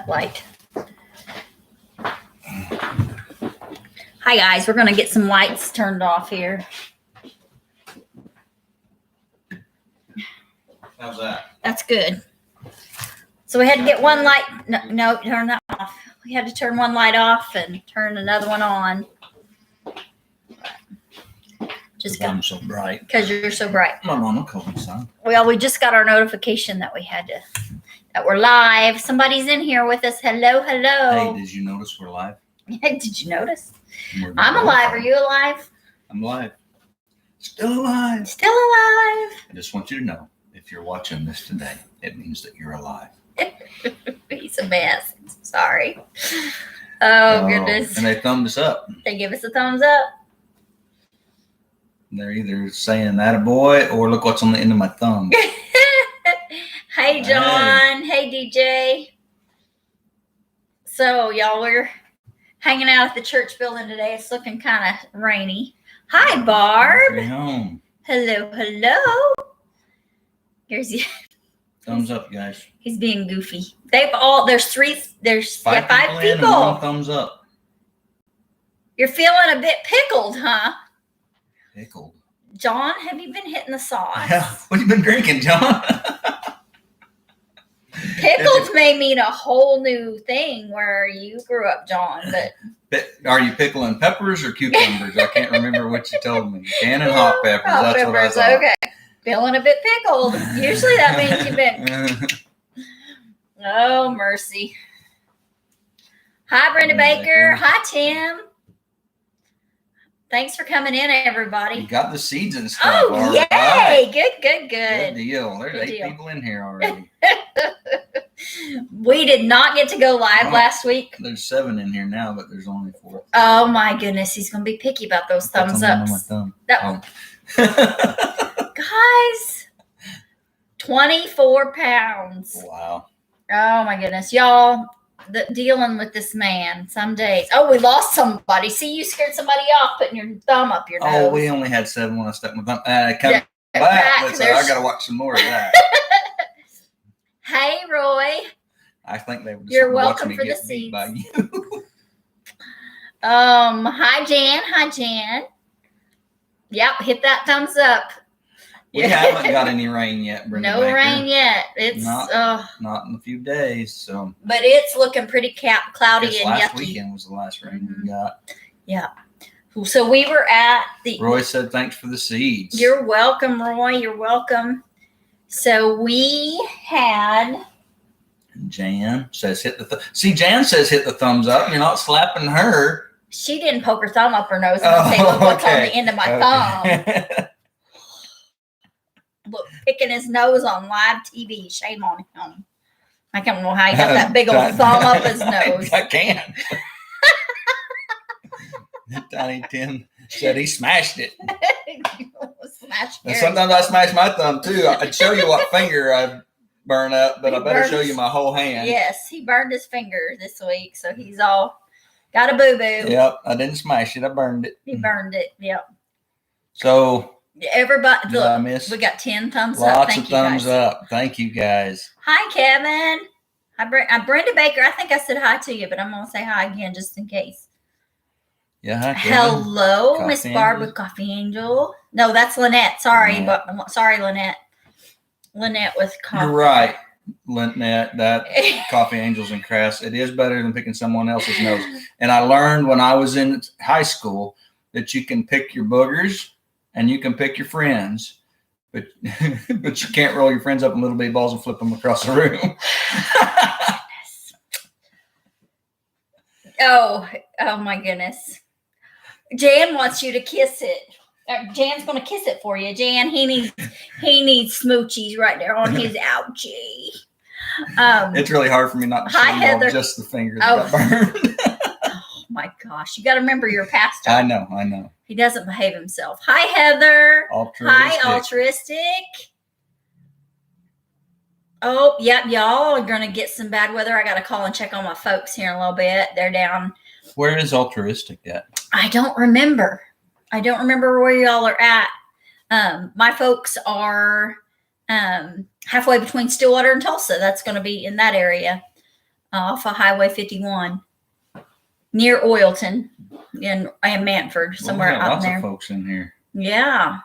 that light. Hi guys, we're gonna get some lights turned off here. How's that? That's good. So we had to get one light. No, turn that off. We had to turn one light off and turn another one on. Just I'm so bright. because you're so bright. My mama called me son. Well, we just got our notification that that we're live. Somebody's in here with us. Hello, hello. Hey, did you notice we're live? Did you notice? We're I'm alive. Are you alive? I'm alive. Still alive. Still alive. I just want you to know, if you're watching this today, it means that you're alive. He's a mess. Sorry. Oh, goodness. And they thumbed us up. They give us a thumbs up. They're either saying that a boy or look what's on the end of my thumb. Hey, John. Hey, DJ. So, y'all, we're hanging out at the church building today. It's looking kind of rainy. Hi, Barb. Stay home. Hello, hello. Here's you. Thumbs up, guys. He's being goofy. There's five Five people. people. And one thumbs up. You're feeling a bit pickled, huh? Pickled. John, have you been hitting the sauce? Yeah. What have you been drinking, John? Pickled may mean a whole new thing where you grew up, John, but Are you pickling peppers or cucumbers? I can't remember what you told me. Can and hot peppers. That's what I thought. Okay. Feeling a bit pickled. Usually that means you've been. Oh, mercy. Hi, Brenda Baker. Hi, Tim. Thanks for coming in, everybody. You got the seeds and stuff. Oh, all yay. right. Good. Good deal. There's Good 8 deal. people in here already. We did not get to go live last week. There's 7 in here now, but there's only 4. Oh, my goodness. He's going to be picky about those thumbs That's on ups. my thumb. That, guys, 24 pounds. Wow. Oh, my goodness. Y'all, dealing with this man some days. Oh, we lost somebody. See, you scared somebody off putting your thumb up your nose. Oh, we only had 7 when I stuck my thumb. Come Yeah, back. back, I got to watch some more of that. Hey, Roy. I think they were just You're watching welcome me for the get beat seeds. by you. Hi, Jan. Hi, Jan. Yep, hit that thumbs up. We haven't got any rain yet, Brenda No Baker. rain yet. It's Not in a few days. So, but it's looking pretty cloudy guess and last yucky. weekend was the last rain we got. Yeah. So we were at the. Roy said, "Thanks for the seeds." You're welcome, Roy. You're welcome. So we had. Jan says, "Hit the see." Jan says, "Hit the thumbs up." You're not slapping her. She didn't poke her thumb up her nose and say, "Look what's on the end of my thumb." Look, picking his nose on live TV. Shame on him. I can't know how he got that big old thumb up his nose. I can't. Tiny Tim said he smashed it. Smash And sometimes I smash my thumb too. I'd show you what finger I burn up, but He I better burns- show you my whole hand. Yes, he burned his finger this week, so he's all got a boo-boo. Yep, I didn't smash it. I burned it. He burned it. Yep. So Everybody, did I look, miss? we got 10 thumbs up. Lots Thank of you thumbs guys. up. Thank you guys. Hi, Kevin. I'm Brenda Baker. I think I said hi to you, but I'm going to say hi again just in case. Yeah, hi, Kevin. Hello, Coffee Miss Angel. Barbara Coffee Angel. No, that's Lynette. Sorry, Lynette. but sorry, Lynette. Lynette with coffee. You're right, Lynette. That Coffee Angels and Crafts. It is better than picking someone else's nose. And I learned when I was in high school that you can pick your boogers and you can pick your friends, but but you can't roll your friends up in little bitty balls and flip them across the room. Oh my goodness. Jan wants you to kiss it. Jan's gonna kiss it for you. Jan, he needs smoochies right there on his ouchie. It's really hard for me not to Hi, show you Heather. all just the fingers that got burned. Oh my gosh, you got to remember your pastor. I know. He doesn't behave himself. Hi, Heather. Altruistic. Hi, altruistic. Oh, yep, y'all are gonna get some bad weather. I got to call and check on my folks here in a little bit. They're down. Where is altruistic at? I don't remember where y'all are at. My folks are halfway between Stillwater and Tulsa. That's going to be in that area. off of Highway 51 near Oilton and Manford, somewhere yeah, out lots there. of folks in here. Yeah.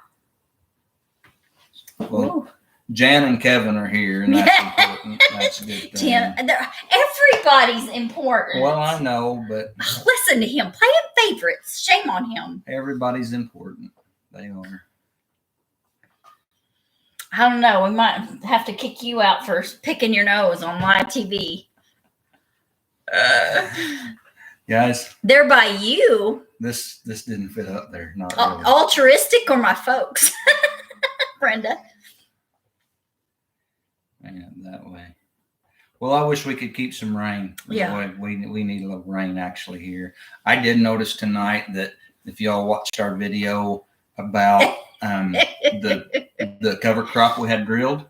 Well, Ooh. Jan and Kevin are here, and that's important. That's a good thing. Everybody's important. Well, I know, but Listen to him playing favorites. Shame on him. everybody's important. They are. I don't know. We might have to kick you out for picking your nose on live TV. Guys, They're by you. this didn't fit up there. Not really. Altruistic or my folks? Brenda. Yeah, that way. Well, I wish we could keep some rain. Yeah. We need a little rain actually here. I did notice tonight that if y'all watched our video about the cover crop we had drilled,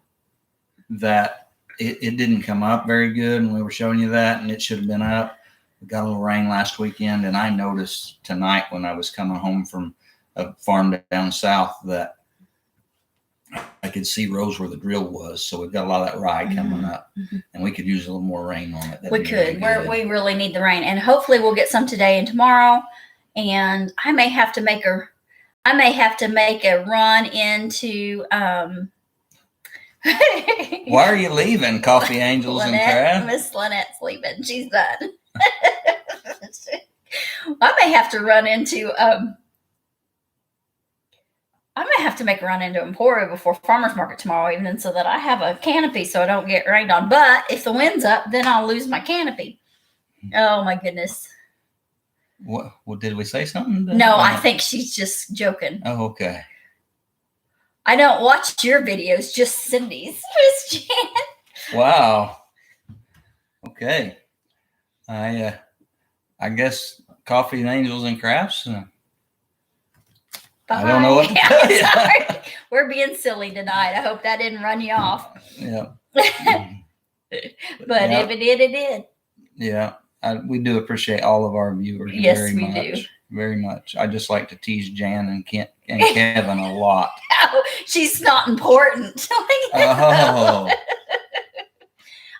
that it didn't come up very good, and we were showing you that, and it should have been up. We got a little rain last weekend, and I noticed tonight when I was coming home from a farm down south that I could see rows where the drill was. So we've got a lot of that rye coming up, and we could use a little more rain on it. We could. We really need the rain, and hopefully we'll get some today and tomorrow. And I may have to make a run into. Why are you leaving, Coffee Angels and Crab? Miss Lynette's leaving. She's done. I may have to run into. I may have to make a run into Emporia before farmers market tomorrow evening so that I have a canopy so I don't get rained on. But if the wind's up, then I'll lose my canopy. Oh my goodness. What did we say something? No, I think she's just joking. Oh, okay. I don't watch your videos, just Cindy's. Miss Jan. Wow. Okay. I guess Coffee and Angels and Crafts. I don't know what to tell you. Sorry. We're being silly tonight. I hope that didn't run you off. Yeah. But yeah. if it did, it did. Yeah. We do appreciate all of our viewers. Yes, very we much, do. Very much. I just like to tease Jan and Kevin a lot. Oh, she's not important. Oh.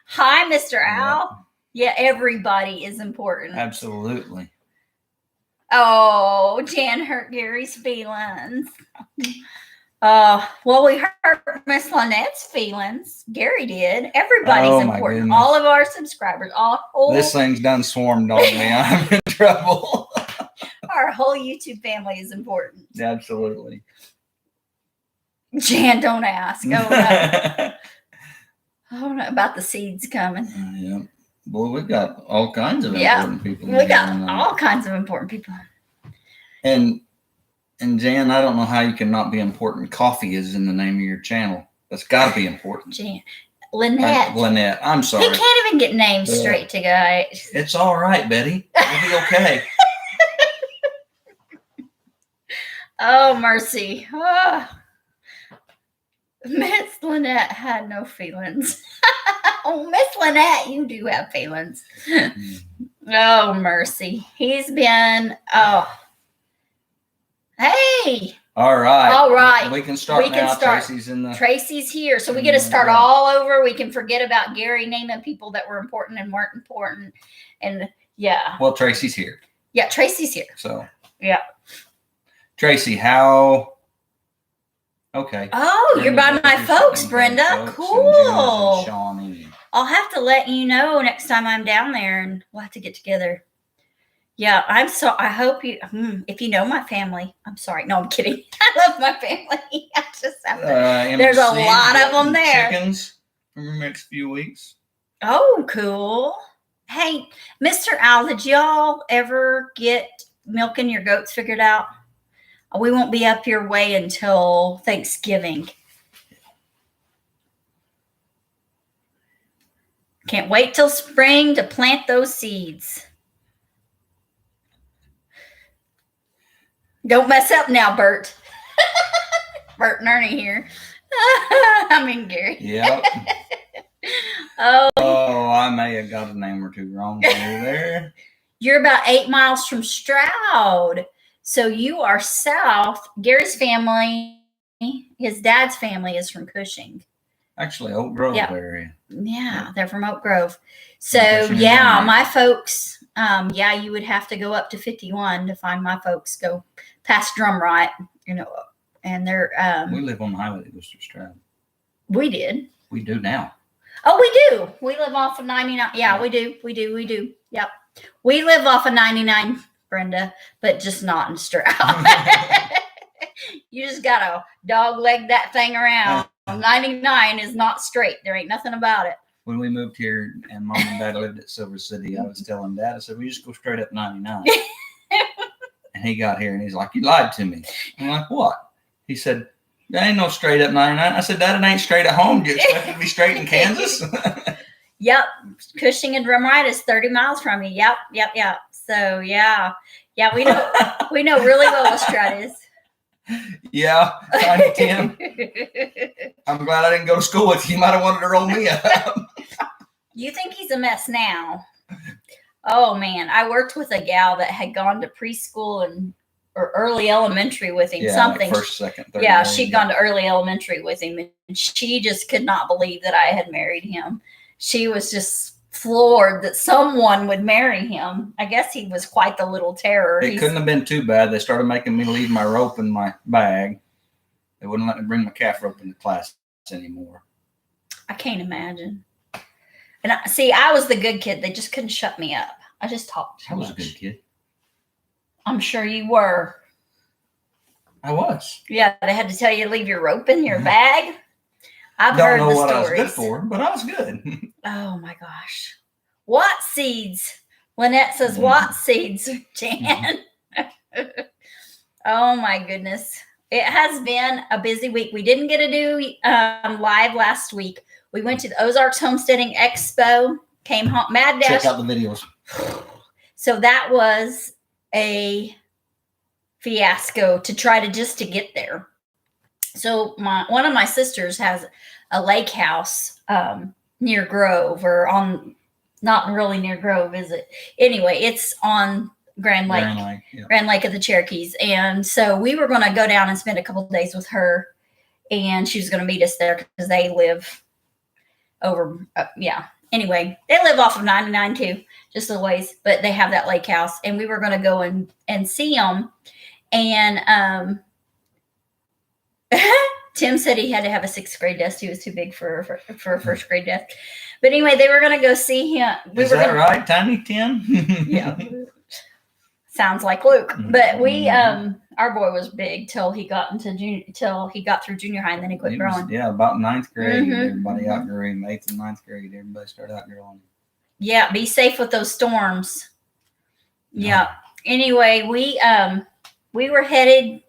Hi, Mr. Al. Yeah, everybody is important. Absolutely. Oh, Jan hurt Gary's feelings. Well, we hurt Miss Lynette's feelings. Gary did. Everybody's important. Goodness. All of our subscribers. This thing's done swarmed on me. I'm in trouble. Our whole YouTube family is important. Absolutely. Jan, don't ask. Oh, no. Oh, no, about the seeds coming. Yeah. Boy, we've got all kinds of important people. We got all kinds of important people. And Jan, I don't know how you can not be important. Coffee is in the name of your channel. That's got to be important. Jan. Lynette. Lynette. I'm sorry. He can't even get names straight to guys. It's all right, Betty. It'll be okay. Oh, mercy. Oh. Miss Lynette had no feelings. Oh, Miss Lynette, you do have feelings. Oh, mercy. He's been, Hey. All right. All right. We can start now. Tracy's here. So we get to start all over. We can forget about Gary naming people that were important and weren't important. And yeah. Well, Tracy's here. Yeah, Tracy's here. So. Yeah. Tracy, how... Okay. Oh, you're by my folks, Brenda. Cool. I'll have to let you know next time I'm down there, and we'll have to get together. Yeah, I hope you. If you know my family, I'm sorry. No, I'm kidding. I love my family. I just have to. There's a lot of them there. Chickens for the next few weeks. Oh, cool. Hey, Mr. Al, did y'all ever get milking your goats figured out? We won't be up your way until Thanksgiving. Can't wait till spring to plant those seeds. Don't mess up now, Bert. Bert and Ernie here. I mean, Gary. Yep. Oh, I may have got a name or two wrong there. You're about 8 miles from Stroud. So you are south. Gary's family, his dad's family is from Cushing. Actually, Oak Grove area. Yeah, they're from Oak Grove. So my folks, you would have to go up to 51 to find my folks. Go past Drumright, and they're we live on the highway that goes through Stroud. We did. We do now. Oh, we do. We live off of 99. Yeah, we do. Yep. We live off of 99, Brenda, but just not in Stroud. You just gotta dog leg that thing around. 99 is not straight. There ain't nothing about it. When we moved here and Mom and Dad lived at Silver City, I was telling Dad, I said, we just go straight up 99. And he got here and he's like, you lied to me. I'm like, what? He said, there ain't no straight up 99. I said, Dad, it ain't straight at home. Do you expect it to be straight in Kansas? Yep. Cushing and Drumright is 30 miles from me. Yep. So, yeah, we know really well what Stroud is. Yeah, Tiny Tim. I'm glad I didn't go to school with you. You might have wanted to roll me up. You think he's a mess now? Oh, man. I worked with a gal that had gone to preschool or early elementary with him. Something. Like first, second, third. Yeah, she'd gone to early elementary with him. And she just could not believe that I had married him. She was just floored that someone would marry him. I guess he was quite the little terror. It couldn't have been too bad. They started making me leave my rope in my bag. They wouldn't let me bring my calf rope into class anymore. I can't imagine. And I was the good kid. They just couldn't shut me up. I just talked too much. I was a good kid. I'm sure you were. I was. Yeah, they had to tell you to leave your rope in your bag. I've heard the stories. Don't know what I was good for, but I was good. Oh my gosh. What seeds? Lynette says, what seeds, Jan? Oh my goodness. It has been a busy week. We didn't get to do live last week. We went to the Ozarks Homesteading Expo, came home. Mad Dash. Check out the videos. So that was a fiasco to try to get there. So one of my sisters has a lake house near Grove, or not really near Grove, is it? Anyway, it's on Grand Lake, Grand Lake of the Cherokees. And so we were going to go down and spend a couple of days with her, and she was going to meet us there because they live over. Anyway, they live off of 99 too, just a ways, but they have that lake house, and we were going to go and see them. And Tim said he had to have a 6th grade desk. He was too big for a 1st grade desk. But anyway, they were going to go see him. Is that right, Tiny Tim? Yeah. Sounds like Luke. But we, our boy was big till he got through junior high, and then he quit growing. About 9th grade. Everybody outgrew him. 8th and 9th grade. Everybody started outgrowing him. Yeah, be safe with those storms. Yeah. Anyway, we were headed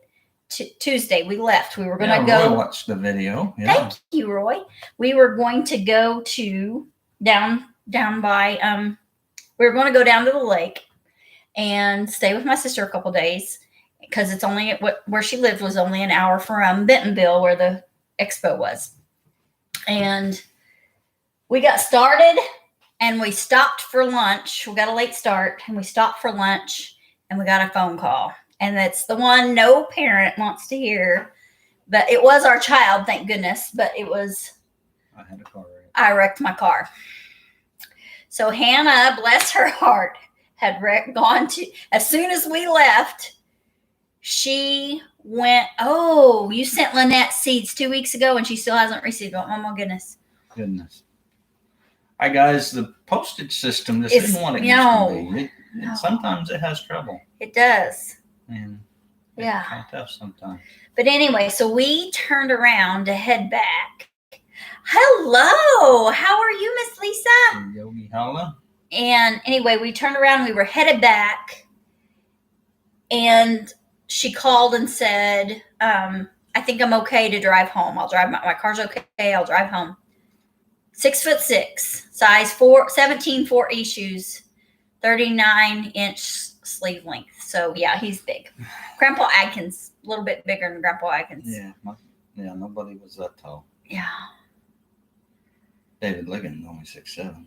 Tuesday. We left. We were going to go. Roy watched the video. Yeah. Thank you, Roy. We were going to go to down by. We were going to go down to the lake and stay with my sister a couple days, because it's only where she lived was only an hour from Bentonville, where the expo was. And we got started, and we stopped for lunch. We got a late start, and we stopped for lunch, and we got a phone call. And that's the one no parent wants to hear. But it was our child, thank goodness. But it was, I had a car wreck. I wrecked my car. So Hannah, bless her heart, had gone to, as soon as we left, she went, oh, you sent Lynette seeds 2 weeks ago, and she still hasn't received them. Oh, my goodness. Hi, guys. The postage system just isn't what it used to be. Sometimes it has trouble. It does. And it's kind of tough sometimes. But anyway, so we turned around to head back. Hello, how are you, Miss Lisa? Yogi Hala. And anyway, we turned around. We were headed back, and she called and said, "I think I'm okay to drive home. I'll drive. My car's okay. I'll drive home." 6'6", size 17 4E shoes, 39-inch sleeve length. So yeah, he's big. Grandpa Adkins, a little bit bigger than Grandpa Adkins. Yeah, nobody was that tall. Yeah. David Liggins only 6'7".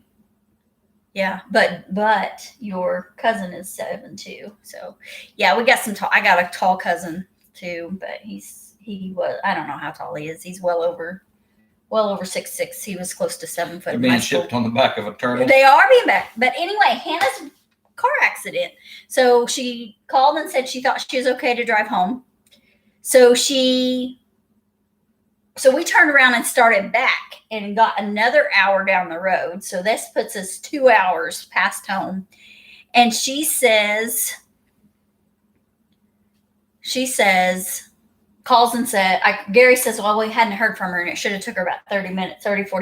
Yeah, but your cousin is 7'2". So yeah, we got some tall. I got a tall cousin too, but he was, I don't know how tall he is. He's well over well over 6'6". He was close to 7 foot. They're being shipped on the back of a turtle. They are being back. But anyway, Hannah's car accident. So she called and said she thought she was okay to drive home. So we turned around and started back and got another hour down the road. So this puts us 2 hours past home. And she says, calls and said, Gary says, well, we hadn't heard from her and it should have took her about 40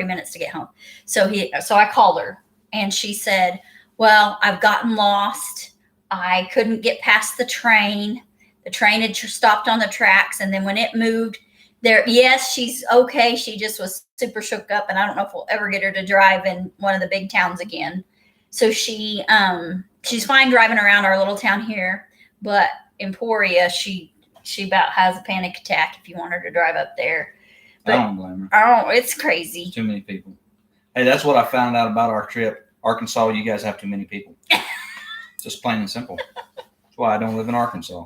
minutes to get home. So I called her and she said, well, I've gotten lost. I couldn't get past the train. The train had stopped on the tracks. And then when it moved there, yes, she's okay. She just was super shook up and I don't know if we'll ever get her to drive in one of the big towns again. So she's fine driving around our little town here, but Emporia, she about has a panic attack if you want her to drive up there. But, I don't blame her. Oh, it's crazy. Too many people. Hey, that's what I found out about our trip. Arkansas, you guys have too many people. Just plain and simple. That's why I don't live in Arkansas.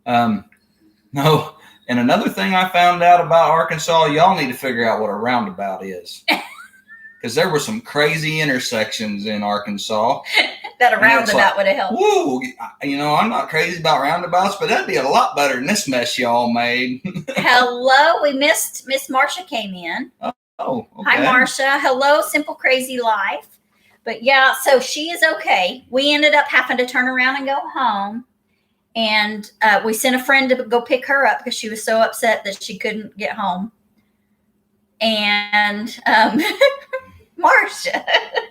No. And another thing I found out about Arkansas, y'all need to figure out what a roundabout is. Because there were some crazy intersections in Arkansas. That a roundabout would have helped. Woo! I'm not crazy about roundabouts, but that'd be a lot better than this mess y'all made. Hello, we missed Miss Marcia came in. Oh, okay. Hi, Marcia. Hello, Simple Crazy Life. But yeah, so she is okay. We ended up having to turn around and go home. And we sent a friend to go pick her up because she was so upset that she couldn't get home. And Marcia,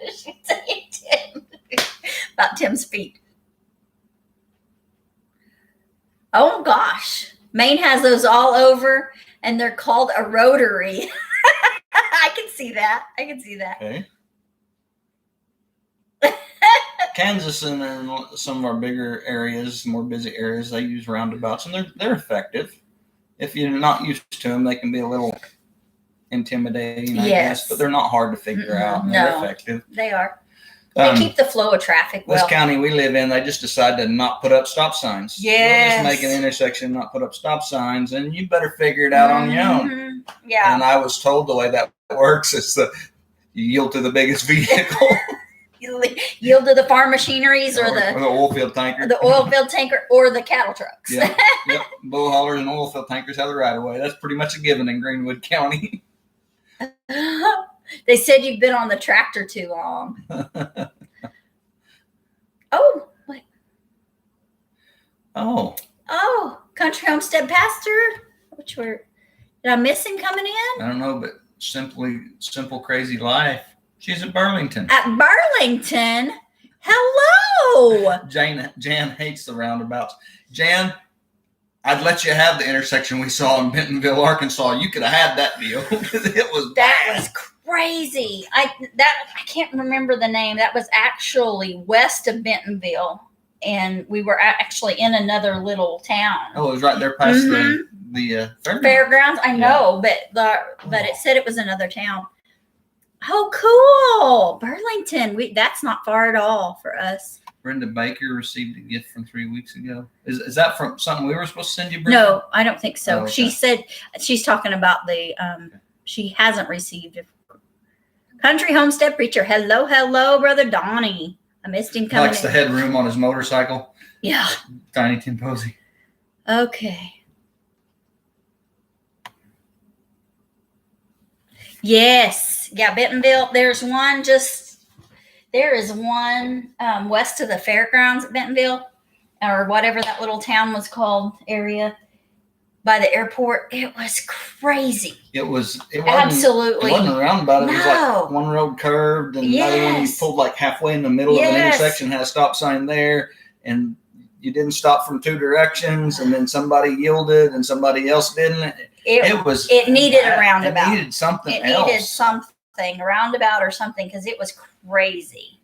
she's saying Tim about Tim's feet. Oh gosh, Maine has those all over, and they're called a rotary. I can see that. Okay. Kansas and some of our bigger areas, more busy areas, they use roundabouts, and they're effective. If you're not used to them, they can be a little intimidating, I guess, but they're not hard to figure out. And they're effective. They are. They keep the flow of traffic well. This county we live in, they just decided to not put up stop signs. Yes. They'll just make an intersection, not put up stop signs, and you better figure it out on your own. Yeah. And I was told the way that works is you yield to the biggest vehicle. Yield to the farm machineries or the oil field tanker. The oil field tanker or the cattle trucks. Yep. Bull haulers and oil field tankers have the right of way. That's pretty much a given in Greenwood County. They said you've been on the tractor too long. Oh, wait. Oh, Country Homestead Pastor. Did I miss him coming in? I don't know, but Simple Crazy Life. She's at Burlington. At Burlington? Hello. Jan hates the roundabouts. Jan, I'd let you have the intersection we saw in Bentonville, Arkansas. You could have had that deal. That was crazy. I can't remember the name. That was actually west of Bentonville, and we were actually in another little town. Oh, it was right there past the fairgrounds. I know, but it said it was another town. Oh, cool. Burlington. That's not far at all for us. Brenda Baker received a gift from 3 weeks ago. Is that from something we were supposed to send you, Brenda? No, I don't think so. Oh, okay. She said she's talking about she hasn't received it. Country Homestead Preacher. Hello, Brother Donnie. I missed him coming in. Likes the headroom on his motorcycle. Yeah. Tiny Tim Posey. Okay. Yes. Yeah, Bentonville. There is one west of the fairgrounds at Bentonville, or whatever that little town was called, area by the airport. It was crazy. It wasn't absolutely. It wasn't a roundabout. It was No. like one road curved, and another one you pulled like halfway in the middle of an intersection, had a stop sign there, and you didn't stop from two directions, and then somebody yielded and somebody else didn't. It needed a roundabout. It needed something else. It needed something, a roundabout or something, because it was crazy.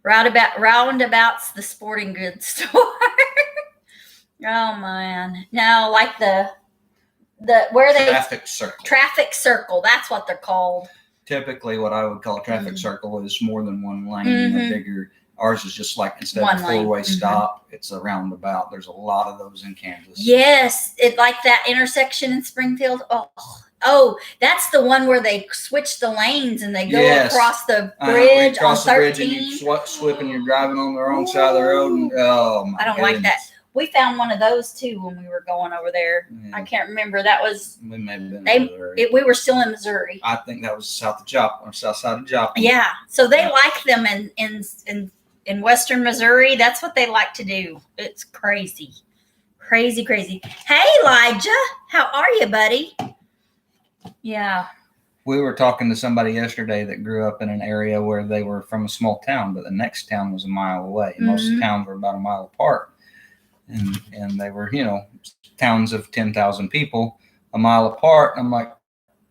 Roundabout's the sporting goods store. Oh man. No, like the where they traffic circle. That's what they're called. Typically what I would call a traffic circle is more than one lane, a bigger Ours is just like instead One of a lane. 4-way stop, it's a roundabout. There's a lot of those in Kansas. Yes, it like that intersection in Springfield. Oh, that's the one where they switch the lanes and they go across the bridge on 13. Bridge and you slip and you're driving on the wrong side of the road. And, oh my I don't like that. We found one of those too when we were going over there. Yeah. I can't remember. That was we may have been in Missouri. We were still in Missouri. I think that was south side of Joplin. Yeah, so they like them in western Missouri. That's what they like to do. It's crazy. Hey, Elijah, how are you, buddy? Yeah. We were talking to somebody yesterday that grew up in an area where they were from a small town, but the next town was a mile away. Mm-hmm. Most towns were about a mile apart. And they were, towns of 10,000 people a mile apart. And I'm like,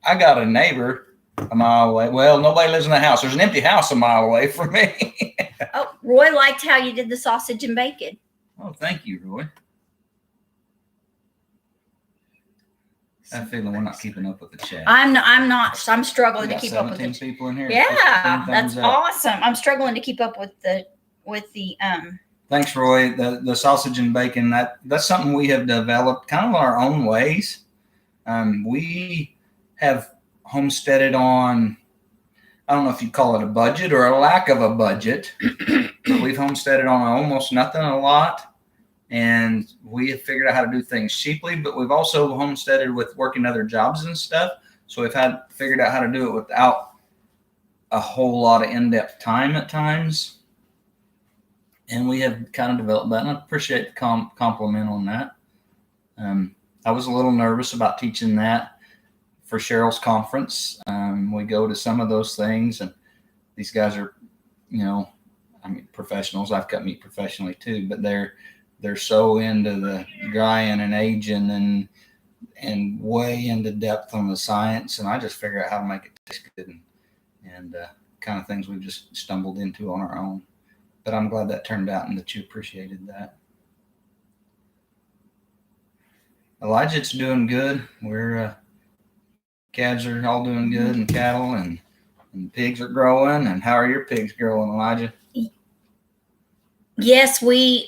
I got a neighbor a mile away. Well, nobody lives in the house. There's an empty house a mile away from me. Oh, Roy liked how you did the sausage and bacon. Oh, thank you, Roy. I feel we're not keeping up with the chat. I'm not. I'm struggling to keep up with it. 17 people in here. Yeah, that's awesome. I'm struggling to keep up with the. Thanks, Roy. The sausage and bacon, that's something we have developed kind of our own ways. We have homesteaded on, I don't know if you call it a budget or a lack of a budget, but we've homesteaded on almost nothing, a lot. And we have figured out how to do things cheaply, but we've also homesteaded with working other jobs and stuff. So we've figured out how to do it without a whole lot of in-depth time at times. And we have kind of developed that, and I appreciate the compliment on that. I was a little nervous about teaching that for Cheryl's conference. We go to some of those things, and these guys are, professionals. I've cut meat professionally too, but they're so into the drying and aging and way into depth on the science, and I just figure out how to make it taste good and kind of things we've just stumbled into on our own. But I'm glad that turned out and that you appreciated that. Elijah's doing good. We're calves are all doing good, and cattle and pigs are growing. And how are your pigs growing, Elijah? Yes, we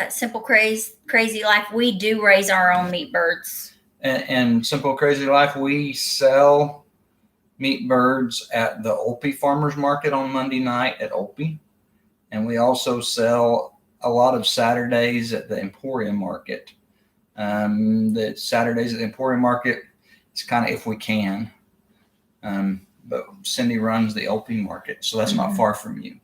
Simple Crazy Life. We do raise our own meat birds. And Simple Crazy Life, we sell meat birds at the Olpe Farmers Market on Monday night at Olpe. And we also sell a lot of Saturdays at the Emporium Market. The Saturdays at the Emporium Market, it's kind of if we can. But Cindy runs the Olpe Market, so that's not far from you,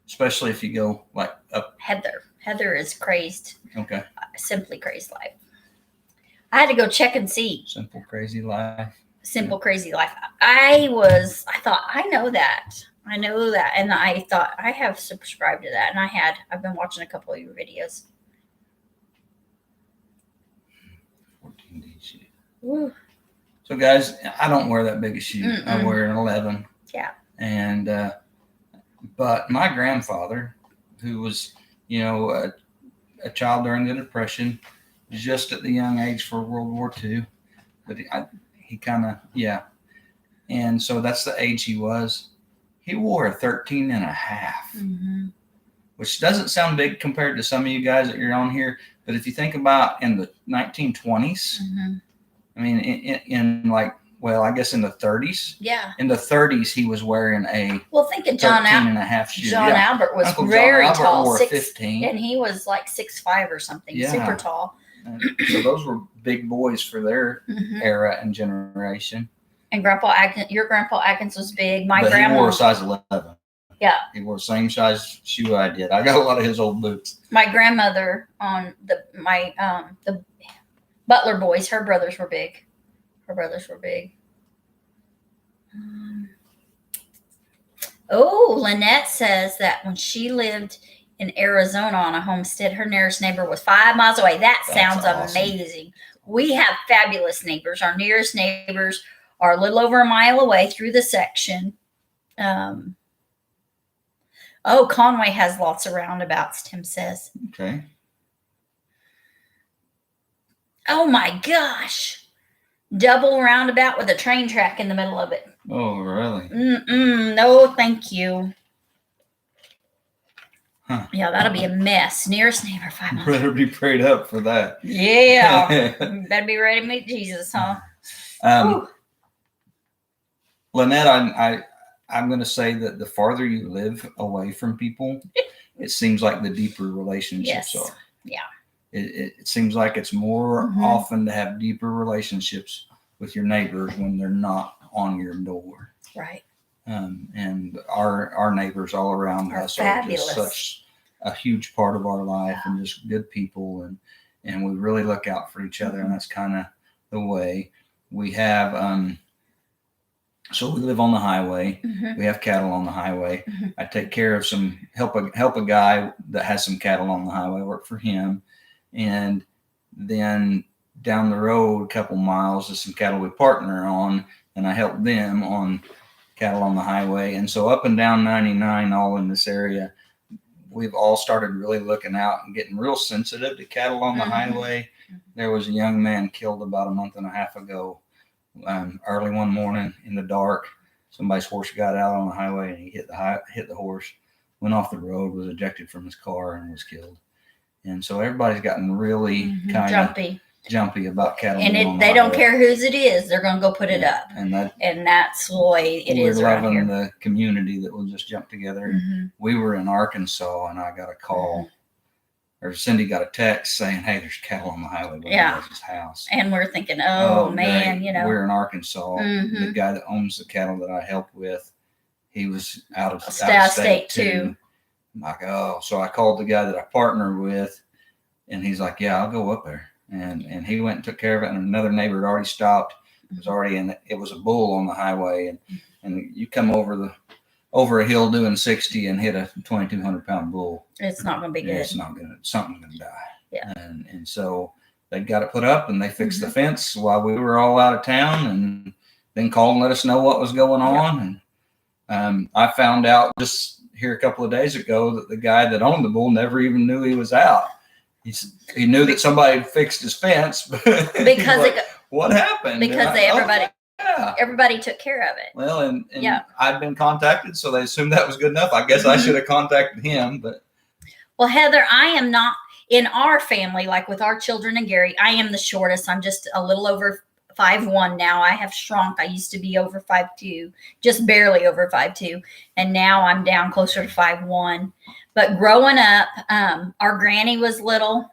especially if you go like up. Heather is crazed. Okay. Simply Crazy Life. I had to go check and see. Simple Crazy Life. Simple Crazy Life. I thought, I know that. And I thought I have subscribed to that. And I've been watching a couple of your videos. 14 D shoe. Woo. So guys, I don't wear that big a shoe. Mm-mm. I wear an 11. Yeah. And, but my grandfather, who was, a child during the Depression, just at the young age for World War II, but he kind of, yeah. And so that's the age he was. He wore a 13 and a half, which doesn't sound big compared to some of you guys that you're on here. But if you think about in the 1920s, I mean, in I guess in the 30s. Yeah. In the 30s, he was wearing a think of John 13 and a half shoe. John Albert was very tall. Wore 15. And he was like 6'5" or something, super tall. So those were big boys for their era and generation. And your Grandpa Atkins was big. But he wore a size 11. Yeah. He wore the same size shoe I did. I got a lot of his old boots. My grandmother on the Butler boys, her brothers were big. Lynette says that when she lived in Arizona on a homestead, her nearest neighbor was 5 miles away. That's sounds awesome. Amazing. We have fabulous neighbors. Our nearest neighbors are a little over a mile away through the section. Conway has lots of roundabouts, Tim says. Okay. Oh my gosh. Double roundabout with a train track in the middle of it. Oh, really? No, thank you. Yeah, that'll be a mess. Nearest neighbor 500. Better be prayed up for that. Yeah. Better be ready to meet Jesus, huh? Lynette, I'm going to say that the farther you live away from people, it seems like the deeper relationships are. Yeah. It seems like it's more often to have deeper relationships with your neighbors when they're not on your door. Right. And our neighbors all around us fabulous. are just such a huge part of our life and just good people. And we really look out for each other. And that's kind of the way we have. So we live on the highway. We have cattle on the highway. I take care of help a guy that has some cattle on the highway, work for him. And then down the road, a couple miles, is some cattle we partner on, and I help them on cattle on the highway. And so up and down 99, all in this area, we've all started really looking out and getting real sensitive to cattle on the highway. There was a young man killed about a month and a half ago. Early one morning in the dark, somebody's horse got out on the highway and he hit the horse, went off the road, was ejected from his car, and was killed. And so everybody's gotten really kind of jumpy about cattle. And they don't care whose it is; they're going to go put it up. And that's the way it is around here. We're loving the community that will just jump together. We were in Arkansas, and I got a call. Or Cindy got a text saying, "Hey, there's cattle on the highway by his house." And we're thinking, "Oh man, great. We're in Arkansas. The guy that owns the cattle that I help with, he was out of state too. I'm like, oh, so I called the guy that I partner with, and he's like, "Yeah, I'll go up there." And he went and took care of it. And another neighbor had already stopped. It was already in. It was a bull on the highway, and you come over a hill doing 60 and hit a 2,200-pound bull. It's not going to be good. It's not going to. Something's going to die. Yeah. And so they got it put up, and they fixed the fence while we were all out of town, and then called and let us know what was going on. And I found out just here a couple of days ago that the guy that owned the bull never even knew he was out. He knew that somebody had fixed his fence, because like, what happened? Because everybody took care of it. Well, and I'd been contacted, so they assumed that was good enough. I guess I should have contacted him, but. Well, Heather, I am not in our family, like with our children and Gary. I am the shortest. I'm just a little over 5'1" now. I have shrunk. I used to be over 5'2", just barely over 5'2", and now I'm down closer to 5'1". But growing up, our granny was little.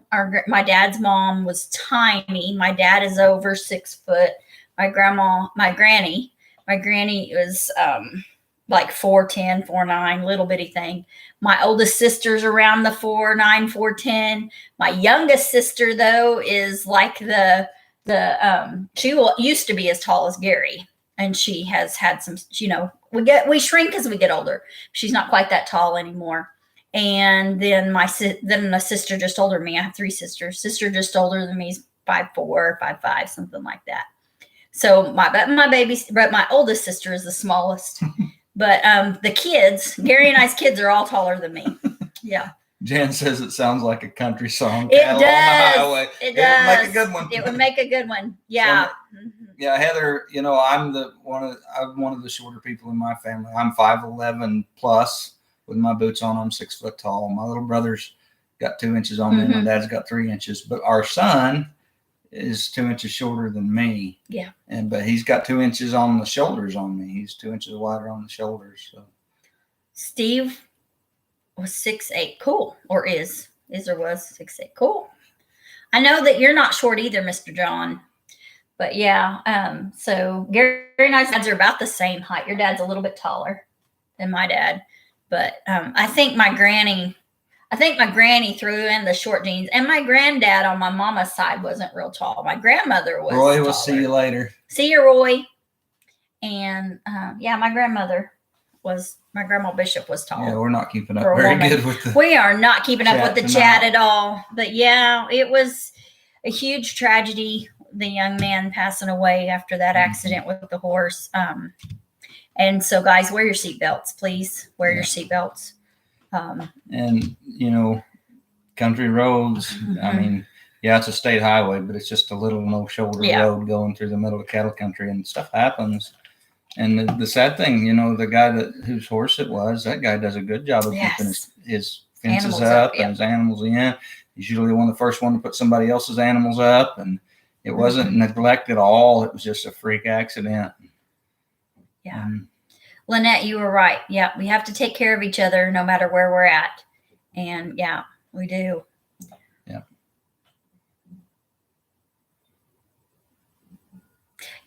My dad's mom was tiny. My dad is over 6 foot. My granny was like 4'10", 4'9", little bitty thing. My oldest sister's around the 4'9", 4'10". My youngest sister, though, is like she used to be as tall as Gary, and she has had some. We shrink as we get older. She's not quite that tall anymore. And then my sister just older than me. I have 3 sisters. Sister just older than me is 5'4", 5'5", something like that. So my oldest sister is the smallest. But the kids, Gary and I's kids, are all taller than me. Yeah. Jan says it sounds like a country song. It does. On the highway. It does. It would make a good one. It would make a good one. Yeah. So, yeah, Heather. I'm one of the shorter people in my family. I'm 5'11" plus with my boots on. I'm 6 foot tall. My little brother's got 2 inches on me. My dad's got 3 inches. But our son is 2 inches shorter than me. Yeah. But he's got 2 inches on the shoulders on me. He's 2 inches wider on the shoulders. So Steve was 6'8". Cool. Or was 6'8". Cool. I know that you're not short either, Mr. John. But yeah, so Gary and I's dads are about the same height. Your dad's a little bit taller than my dad. But I think my granny threw in the short jeans, and my granddad on my mama's side wasn't real tall. My grandmother was. Roy, we'll see you later. See you, Roy. And my grandma Bishop was tall. Yeah, we're not keeping up very good with the. We are not keeping up with the chat at all. But yeah, it was a huge tragedy. The young man passing away after that accident with the horse. And so, guys, wear your seatbelts, please. Wear your seatbelts. And country roads. I mean, it's a state highway, but it's just a little no shoulder road going through the middle of cattle country, and stuff happens. And the sad thing, the guy whose horse it was, that guy does a good job of keeping his fences Animals up up, yep. and his animals in. He's usually one of the first one to put somebody else's animals up, and it wasn't neglect at all. It was just a freak accident. Yeah. Lynette, you were right. Yeah, we have to take care of each other no matter where we're at. And yeah, we do. Yeah.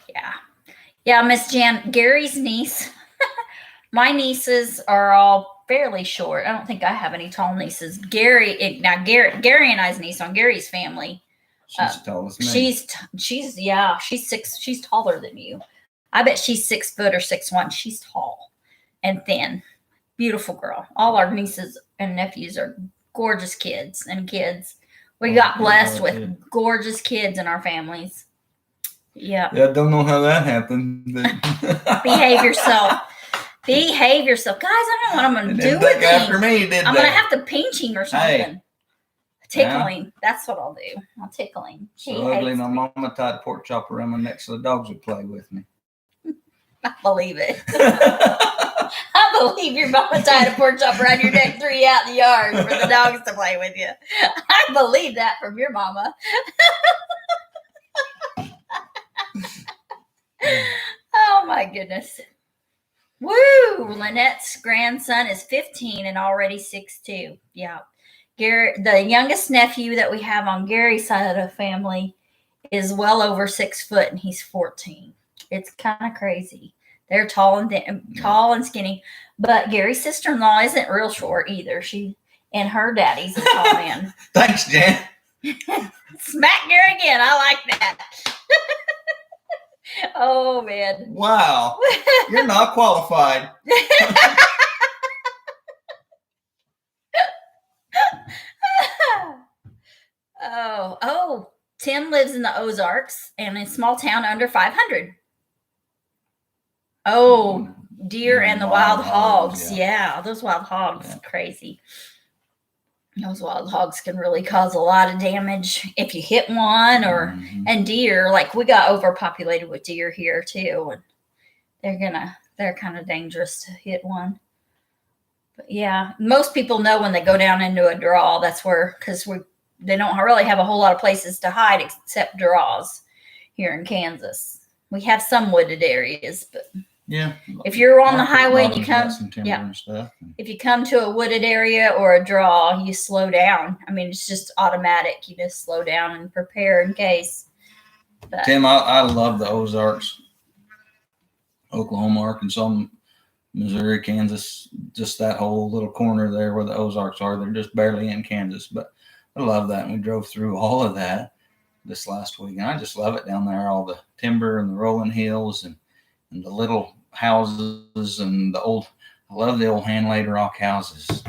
Yeah. Yeah, Miss Jan, Gary's niece. My nieces are all fairly short. I don't think I have any tall nieces. Gary and I's niece on Gary's family. She's tall as me. She's six. She's taller than you. I bet she's 6 foot or 6'1". She's tall and thin. Beautiful girl. All our nieces and nephews are gorgeous kids and kids. We got blessed with gorgeous kids in our families. Yeah. Yeah, I don't know how that happened. But Behave yourself. Behave yourself. Guys, I don't know what I'm going to do with him. After me, did I'm going to have to pinch him or something. Hey. Tickle him. That's what I'll do. I'll tickle him. So ugly, my mama tied a pork chop around my neck so the dogs would play with me. I believe it. I believe your mama tied a pork chop around your neck, threw you out in the yard for the dogs to play with you. I believe that from your mama. Oh my goodness. Woo! Lynette's grandson is 15 and already 6'2". Yeah. Gary, the youngest nephew that we have on Gary's side of the family, is well over 6 foot and he's 14. It's kind of crazy. They're tall and skinny. But Gary's sister-in-law isn't real short either. And her daddy's a tall man. Thanks, Jan. Smack Gary again. I like that. Oh, man. Wow. You're not qualified. Oh, Tim lives in the Ozarks and a small town under 500. Oh, deer and the wild hogs. Yeah, those wild hogs, crazy. Those wild hogs can really cause a lot of damage if you hit one and deer, like we got overpopulated with deer here too. And they're kind of dangerous to hit one. But yeah, most people know when they go down into a draw, that's where, because they don't really have a whole lot of places to hide except draws here in Kansas. We have some wooded areas, but yeah, if you're on the highway and you come, and stuff. If you come to a wooded area or a draw, you slow down. I mean, it's just automatic. You just slow down and prepare in case. But, Tim, I love the Ozarks, Oklahoma, Arkansas, Missouri, Kansas, just that whole little corner there where the Ozarks are. They're just barely in Kansas, but I love that. And we drove through all of that this last week, and I just love it down there, all the timber and the rolling hills and the little houses and I love the old hand-laid rock houses.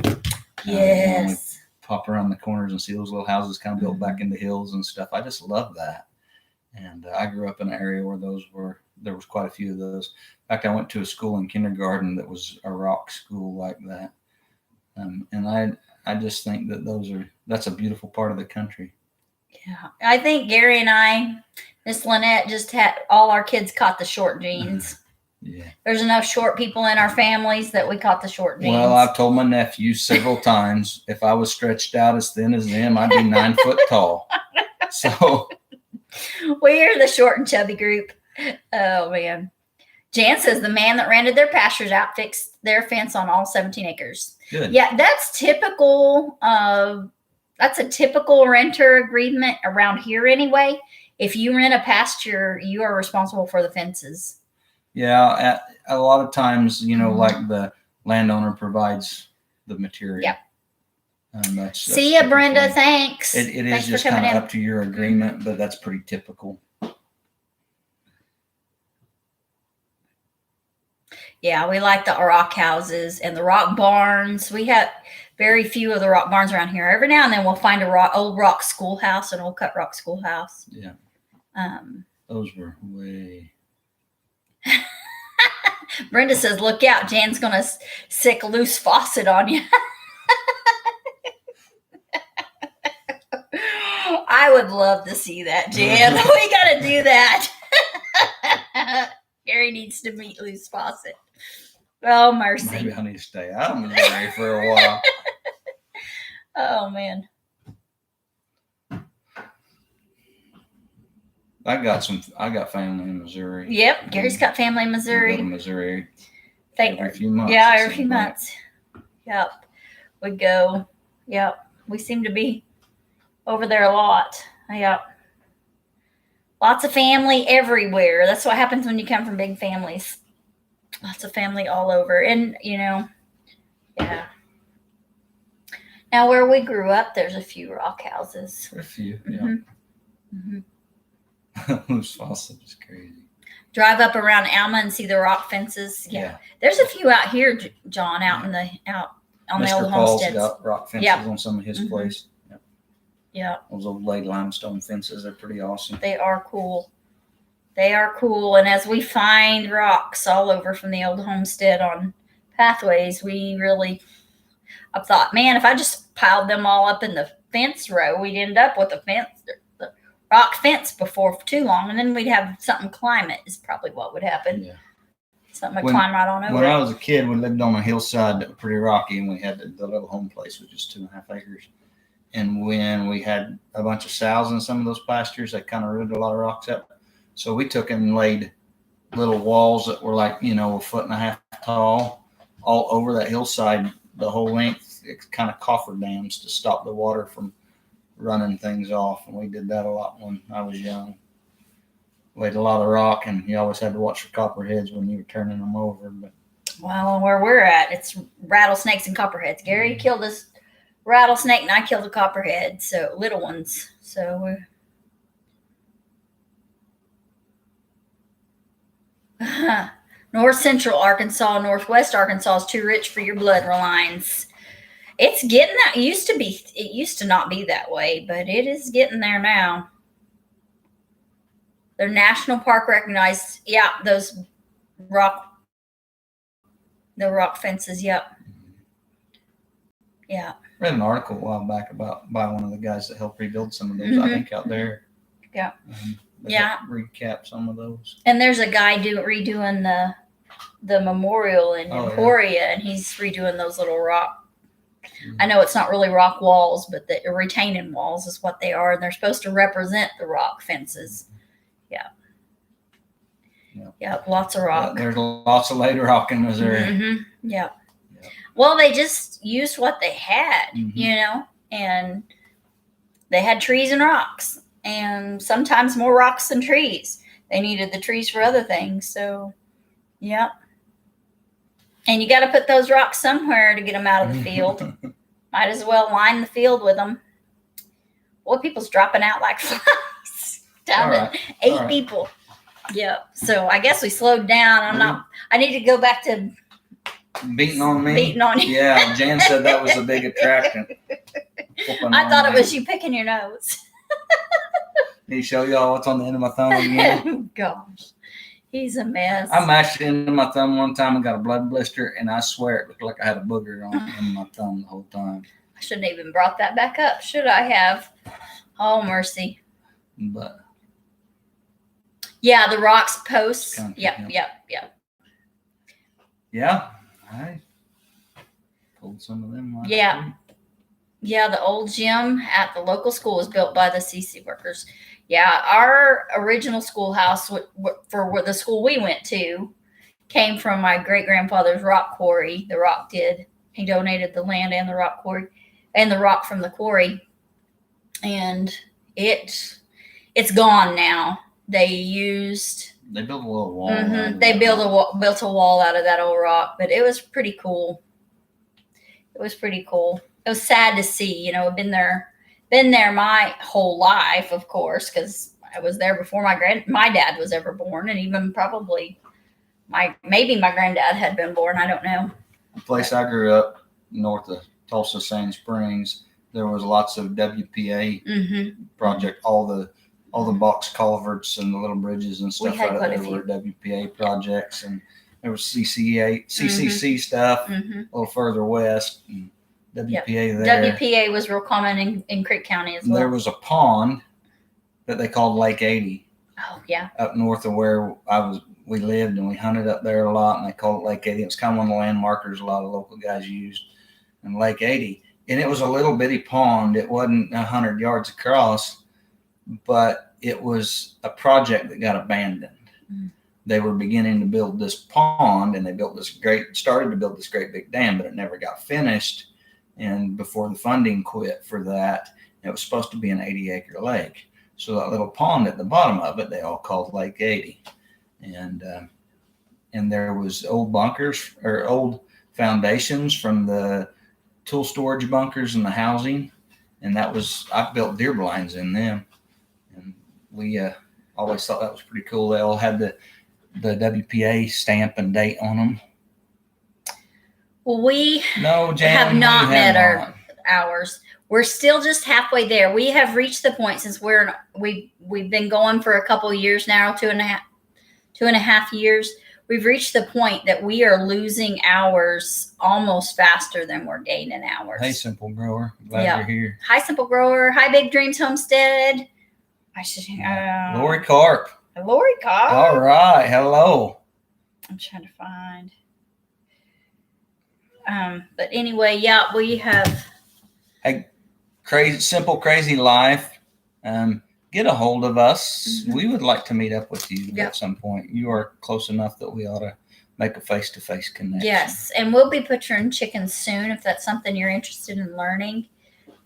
Yes. Pop around the corners and see those little houses kind of built back into hills and stuff. I just love that. And I grew up in an area where there was quite a few of those. In fact, I went to a school in kindergarten that was a rock school like that. And I just think that that's a beautiful part of the country. Yeah. I think Gary and I, Miss Lynette, just had all our kids caught the short jeans. Yeah. There's enough short people in our families that we caught the short jeans. Well, I've told my nephew several times if I was stretched out as thin as them, I'd be 9 foot tall. So we're the short and chubby group. Oh man. Jan says the man that rented their pastures out fixed their fence on all 17 acres. Good. Yeah, that's typical. That's a typical renter agreement around here anyway. If you rent a pasture, you are responsible for the fences. Yeah, a lot of times, like the landowner provides the material. Yep. That's See ya, Brenda. Thanks. It is just kind of up to your agreement, but that's pretty typical. Yeah, we like the rock houses and the rock barns. We have very few of the rock barns around here. Every now and then we'll find old rock schoolhouse, an old cut rock schoolhouse. Yeah. Those were way. Brenda says, look out, Jan's going to sick loose faucet on you. I would love to see that, Jan. We got to do that. Gary needs to meet loose faucet. Oh, mercy. Maybe I need to stay out of Missouri for a while. Oh man. I got family in Missouri. Yep, Gary's got family in We go Missouri. to Missouri every few months. Yeah, it every few seems like. months. Yep. We go. Yep. We seem to be over there a lot. Yep. Lots of family everywhere. That's what happens when you come from big families. Lots of family all over. And, yeah. Now, where we grew up, there's a few rock houses. A few, Mm-hmm. Mm-hmm. Moose Fawcett is crazy. Drive up around Alma and see the rock fences. Yeah. There's a few out here, John, out on the Mr. old Paul's homesteads. got rock fences on some of his place. Yep. Yeah. Those old laid limestone fences are pretty awesome. They are cool. And as we find rocks all over from the old homestead on pathways, I've thought, man, if I just piled them all up in the fence row, we'd end up with the rock fence before too long, and then we'd have something climb it is probably what would happen. Yeah. Something would climb right on over. When I was a kid, we lived on a hillside that was pretty rocky, and we had the little home place, which is 2.5 acres. And when we had a bunch of sows in some of those pastures, that kind of rooted a lot of rocks up. So we took and laid little walls that were like, 1.5 feet tall all over that hillside, the whole length. It's kind of cofferdams to stop the water from running things off. And we did that a lot when I was young. Laid a lot of rock, and you always had to watch for copperheads when you were turning them over. But well, where we're at, it's rattlesnakes and copperheads. Gary killed a rattlesnake, and I killed a copperhead, so little ones. So we're North Central Arkansas, Northwest Arkansas is too rich for your blood lines. It's getting that. It used to not be that way, but it is getting there now. They're national park recognized. Yeah, the rock fences. Yep. Yeah. I read an article a while back by one of the guys that helped rebuild some of those. I think out there. Yeah. Yeah. Recap some of those. And there's a guy redoing the memorial in Emporia, and he's redoing those little rock. I know it's not really rock walls, but the retaining walls is what they are, and they're supposed to represent the rock fences. Yeah. Yeah, lots of rock. There's lots of laid rock in Missouri. Mm-hmm. Yeah. Well, they just used what they had, and they had trees and rocks, and sometimes more rocks than trees. They needed the trees for other things. So, yeah. And you got to put those rocks somewhere to get them out of the field. Might as well line the field with them. Boy, people's dropping out like flies. Down to 8 people. Yeah. So I guess we slowed down. I need to go back to beating on me. Beating on you. Yeah, Jan said that was a big attraction. I thought it was you picking your nose. Can you show y'all what's on the end of my thumb again? Gosh. He's a mess. I mashed it into my thumb one time and got a blood blister, and I swear it looked like I had a booger on my thumb the whole time. I shouldn't even brought that back up, should I have? Oh, mercy. But yeah, the rocks posts. Yep. Yeah, I pulled some of them. Week. Yeah, the old gym at the local school was built by the CC workers. Yeah, our original schoolhouse for the school we went to came from my great-grandfather's rock quarry. The Rock did. He donated the land and the rock quarry and the rock from the quarry. And it's gone now. They built a little wall. Mm-hmm, they built a wall out of that old rock, but it was pretty cool. It was sad to see, I've been there my whole life, of course, because I was there before my dad was ever born, and even probably maybe my granddad had been born. I don't know. The place I grew up north of Tulsa, Sand Springs, there was lots of WPA project. All the box culverts and the little bridges and stuff right there were WPA projects, and there was CCC stuff a little further west. And WPA there. WPA was real common in Creek County as well. There was a pond that they called Lake 80. Oh, yeah. Up north of where we lived, and we hunted up there a lot, and they called it Lake 80. It was kind of one of the landmarkers a lot of local guys used. And Lake 80 and it was a little bitty pond. It wasn't 100 yards across, but it was a project that got abandoned. Mm. They were beginning to build this pond, and they started to build this great big dam, but it never got finished. And before the funding quit for that, it was supposed to be an 80-acre lake. So that little pond at the bottom of it, they all called Lake 80. And there was old bunkers or old foundations from the tool storage bunkers and the housing. And I built deer blinds in them. And we always thought that was pretty cool. They all had the WPA stamp and date on them. Well, we have not met ours. We're still just halfway there. We have reached the point since we've been going for a couple of years now, 2.5 years. We've reached the point that we are losing hours almost faster than we're gaining hours. Hey, Simple Grower. Glad you're here. Hi, Simple Grower. Hi, Big Dreams Homestead. Lori Carp. Lori Carp. All right. Hello. I'm trying to find. But anyway, yeah, we have. Hey, Simple Crazy Life. Get a hold of us. Mm-hmm. We would like to meet up with you at some point. You are close enough that we ought to make a face-to-face connection. Yes, and we'll be butchering chickens soon if that's something you're interested in learning.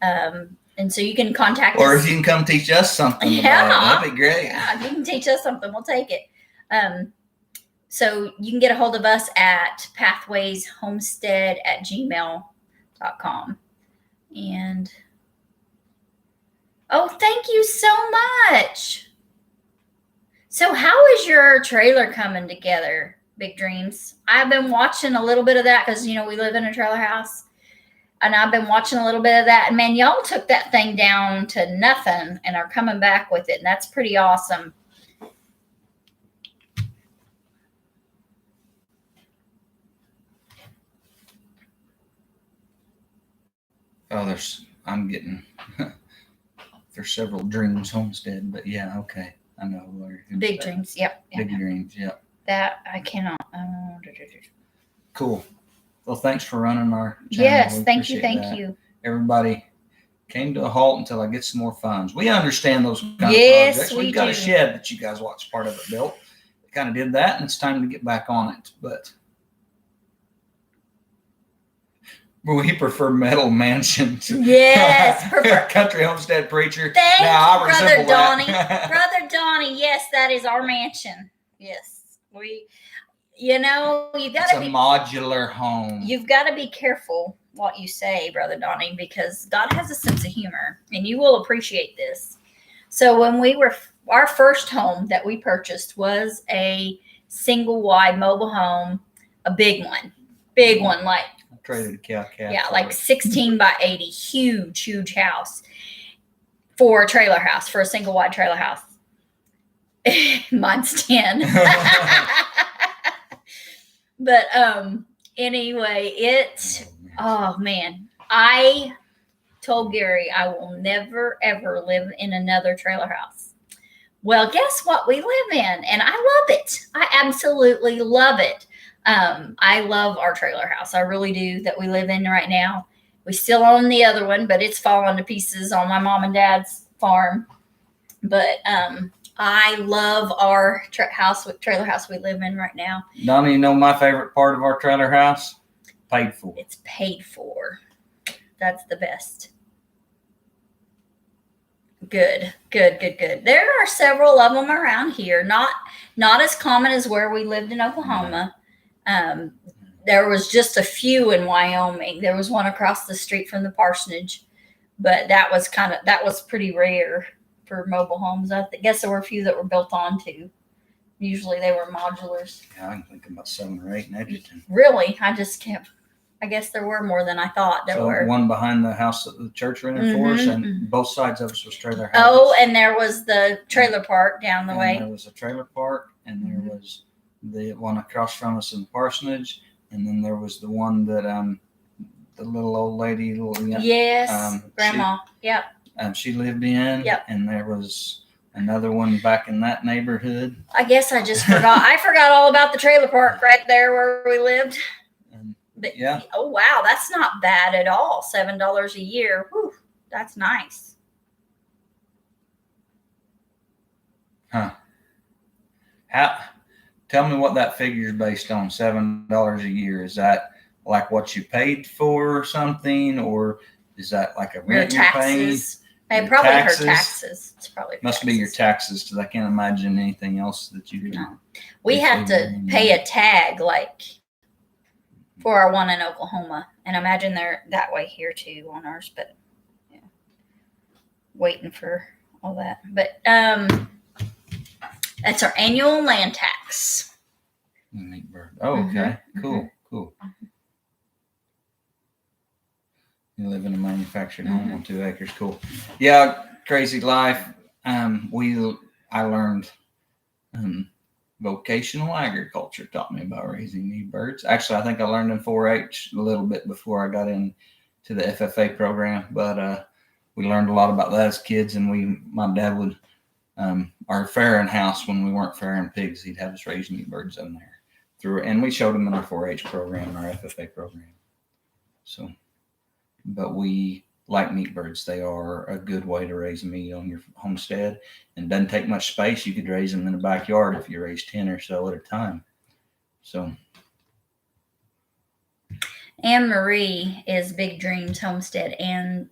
And so you can contact us. Or if you can come teach us something about it, that'd be great. Yeah, if you can teach us something, we'll take it. So you can get a hold of us at pathwayshomestead@gmail.com. And thank you so much. So how is your trailer coming together, Big Dreams? I've been watching a little bit of that because, we live in a trailer house. And I've been watching a little bit of that. And, man, y'all took that thing down to nothing and are coming back with it. And that's pretty awesome. There's several Dreams Homestead, but yeah, okay. I know. Big Dreams, yep. Big Dreams, yep. That I cannot. Cool. Well, thanks for running our channel. Yes, thank you. Everybody came to a halt until I get some more funds. We understand those kind of projects. We've got a shed that you guys watched part of it built. We kind of did that, and it's time to get back on it. But we prefer metal mansion to country homestead preacher. Thank you, Brother Donnie. Brother Donnie, yes, that is our mansion. Yes, you got to be a modular home. You've got to be careful what you say, Brother Donnie, because God has a sense of humor, and you will appreciate this. So when our first home that we purchased was a single wide mobile home, a big one, like. Traded a cow calf. Yeah, like 16 by 80, huge house for a trailer house, for a single wide trailer house. Mine's 10. But anyway, I told Gary I will never ever live in another trailer house. Well, guess what we live in? And I love it. I absolutely love it. I love our trailer house. I really do, that we live in right now. We still own the other one, but it's fallen to pieces on my mom and dad's farm. But I love our trailer house we live in right now. Donnie, my favorite part of our trailer house? Paid for. It's paid for. That's the best. Good. There are several of them around here. Not as common as where we lived in Oklahoma. There was just a few in Wyoming. There was one across the street from the parsonage, but that was pretty rare for mobile homes. I guess there were a few that were built onto. Usually they were modulars. Yeah, I can think about 7 or 8 in Edgerton. Really? I guess there were more than I thought there were. One behind the house that the church rented for us, and both sides of us was trailer houses. Oh, and there was the trailer park down the way. There was a trailer park, and there was the one across from us in the parsonage, and then there was the one that the little old lady, grandma, she lived in. Yep. And there was another one back in that neighborhood. I guess I just forgot. I forgot all about the trailer park right there where we lived. And But Yeah. Oh wow, that's not bad at all. $7 a year. Whew, that's nice. Huh. Tell me what that figure is based on. $7 a year. Is that like what you paid for or something, or is that like a Your rent you're paying? taxes. Hey, Your probably taxes? her taxes. It's probably Must be your taxes, because I can't imagine anything else that you can. No. We have to pay a tag like for our one in Oklahoma, and I imagine they're that way here too on ours. But yeah, waiting for all that. But that's our annual land tax. Meat bird. Oh, okay. Cool. Cool. You live in a manufactured home on 2 acres. Cool. Yeah, crazy life. I learned vocational agriculture taught me about raising meat birds. Actually, I think I learned in 4-H a little bit before I got into the FFA program, but we learned a lot about that as kids. And my dad would, our farrowing house, when we weren't farrowing pigs, he'd have us raise meat birds in there and we showed them in our 4-H program, our FFA program. So, but we like meat birds. They are a good way to raise meat on your homestead, and doesn't take much space. You could raise them in the backyard if you raise 10 or so at a time. So Anne Marie is Big Dreams Homestead, and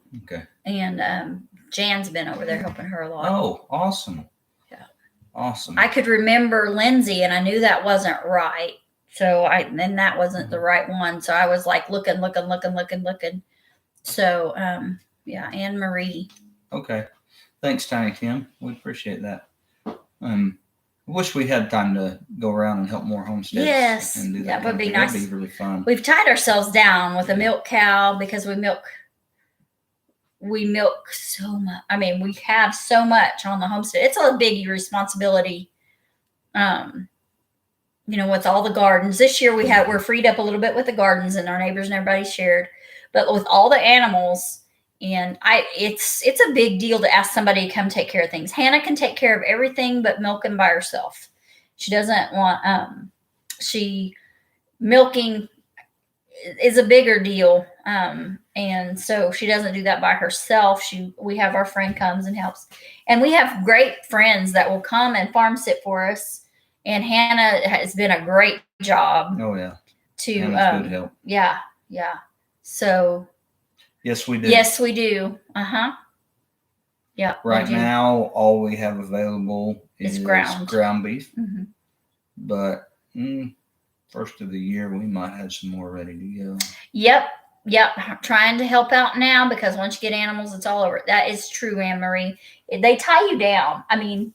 Jan's been over there helping her a lot. Oh, awesome. Yeah. Awesome. I could remember Lindsay, and I knew that wasn't right. So then that wasn't the right one. So I was like looking. So yeah, Anne Marie. Okay. Thanks, Tiny Tim. We appreciate that. Wish we had time to go around and help more homesteads. Yes, and do that would be nice. That'd be really fun. We've tied ourselves down with a milk cow because we milk so much. I mean, we have so much on the homestead. It's a big responsibility. With all the gardens. This year we're freed up a little bit with the gardens, and our neighbors and everybody shared. But with all the animals, and it's a big deal to ask somebody to come take care of things. Hannah can take care of everything but milking by herself. She doesn't want milking is a bigger deal. And so she doesn't do that by herself. We have our friend comes and helps. And we have great friends that will come and farm sit for us. And Hannah has been a great job. Oh yeah. To good help. Yeah. So yes, we do. Yes, we do. Yeah. Right now, all we have available is ground beef. Mm-hmm. But first of the year, we might have some more ready to go. Yep. Trying to help out now, because once you get animals, it's all over. That is true, Anne Marie. They tie you down. I mean,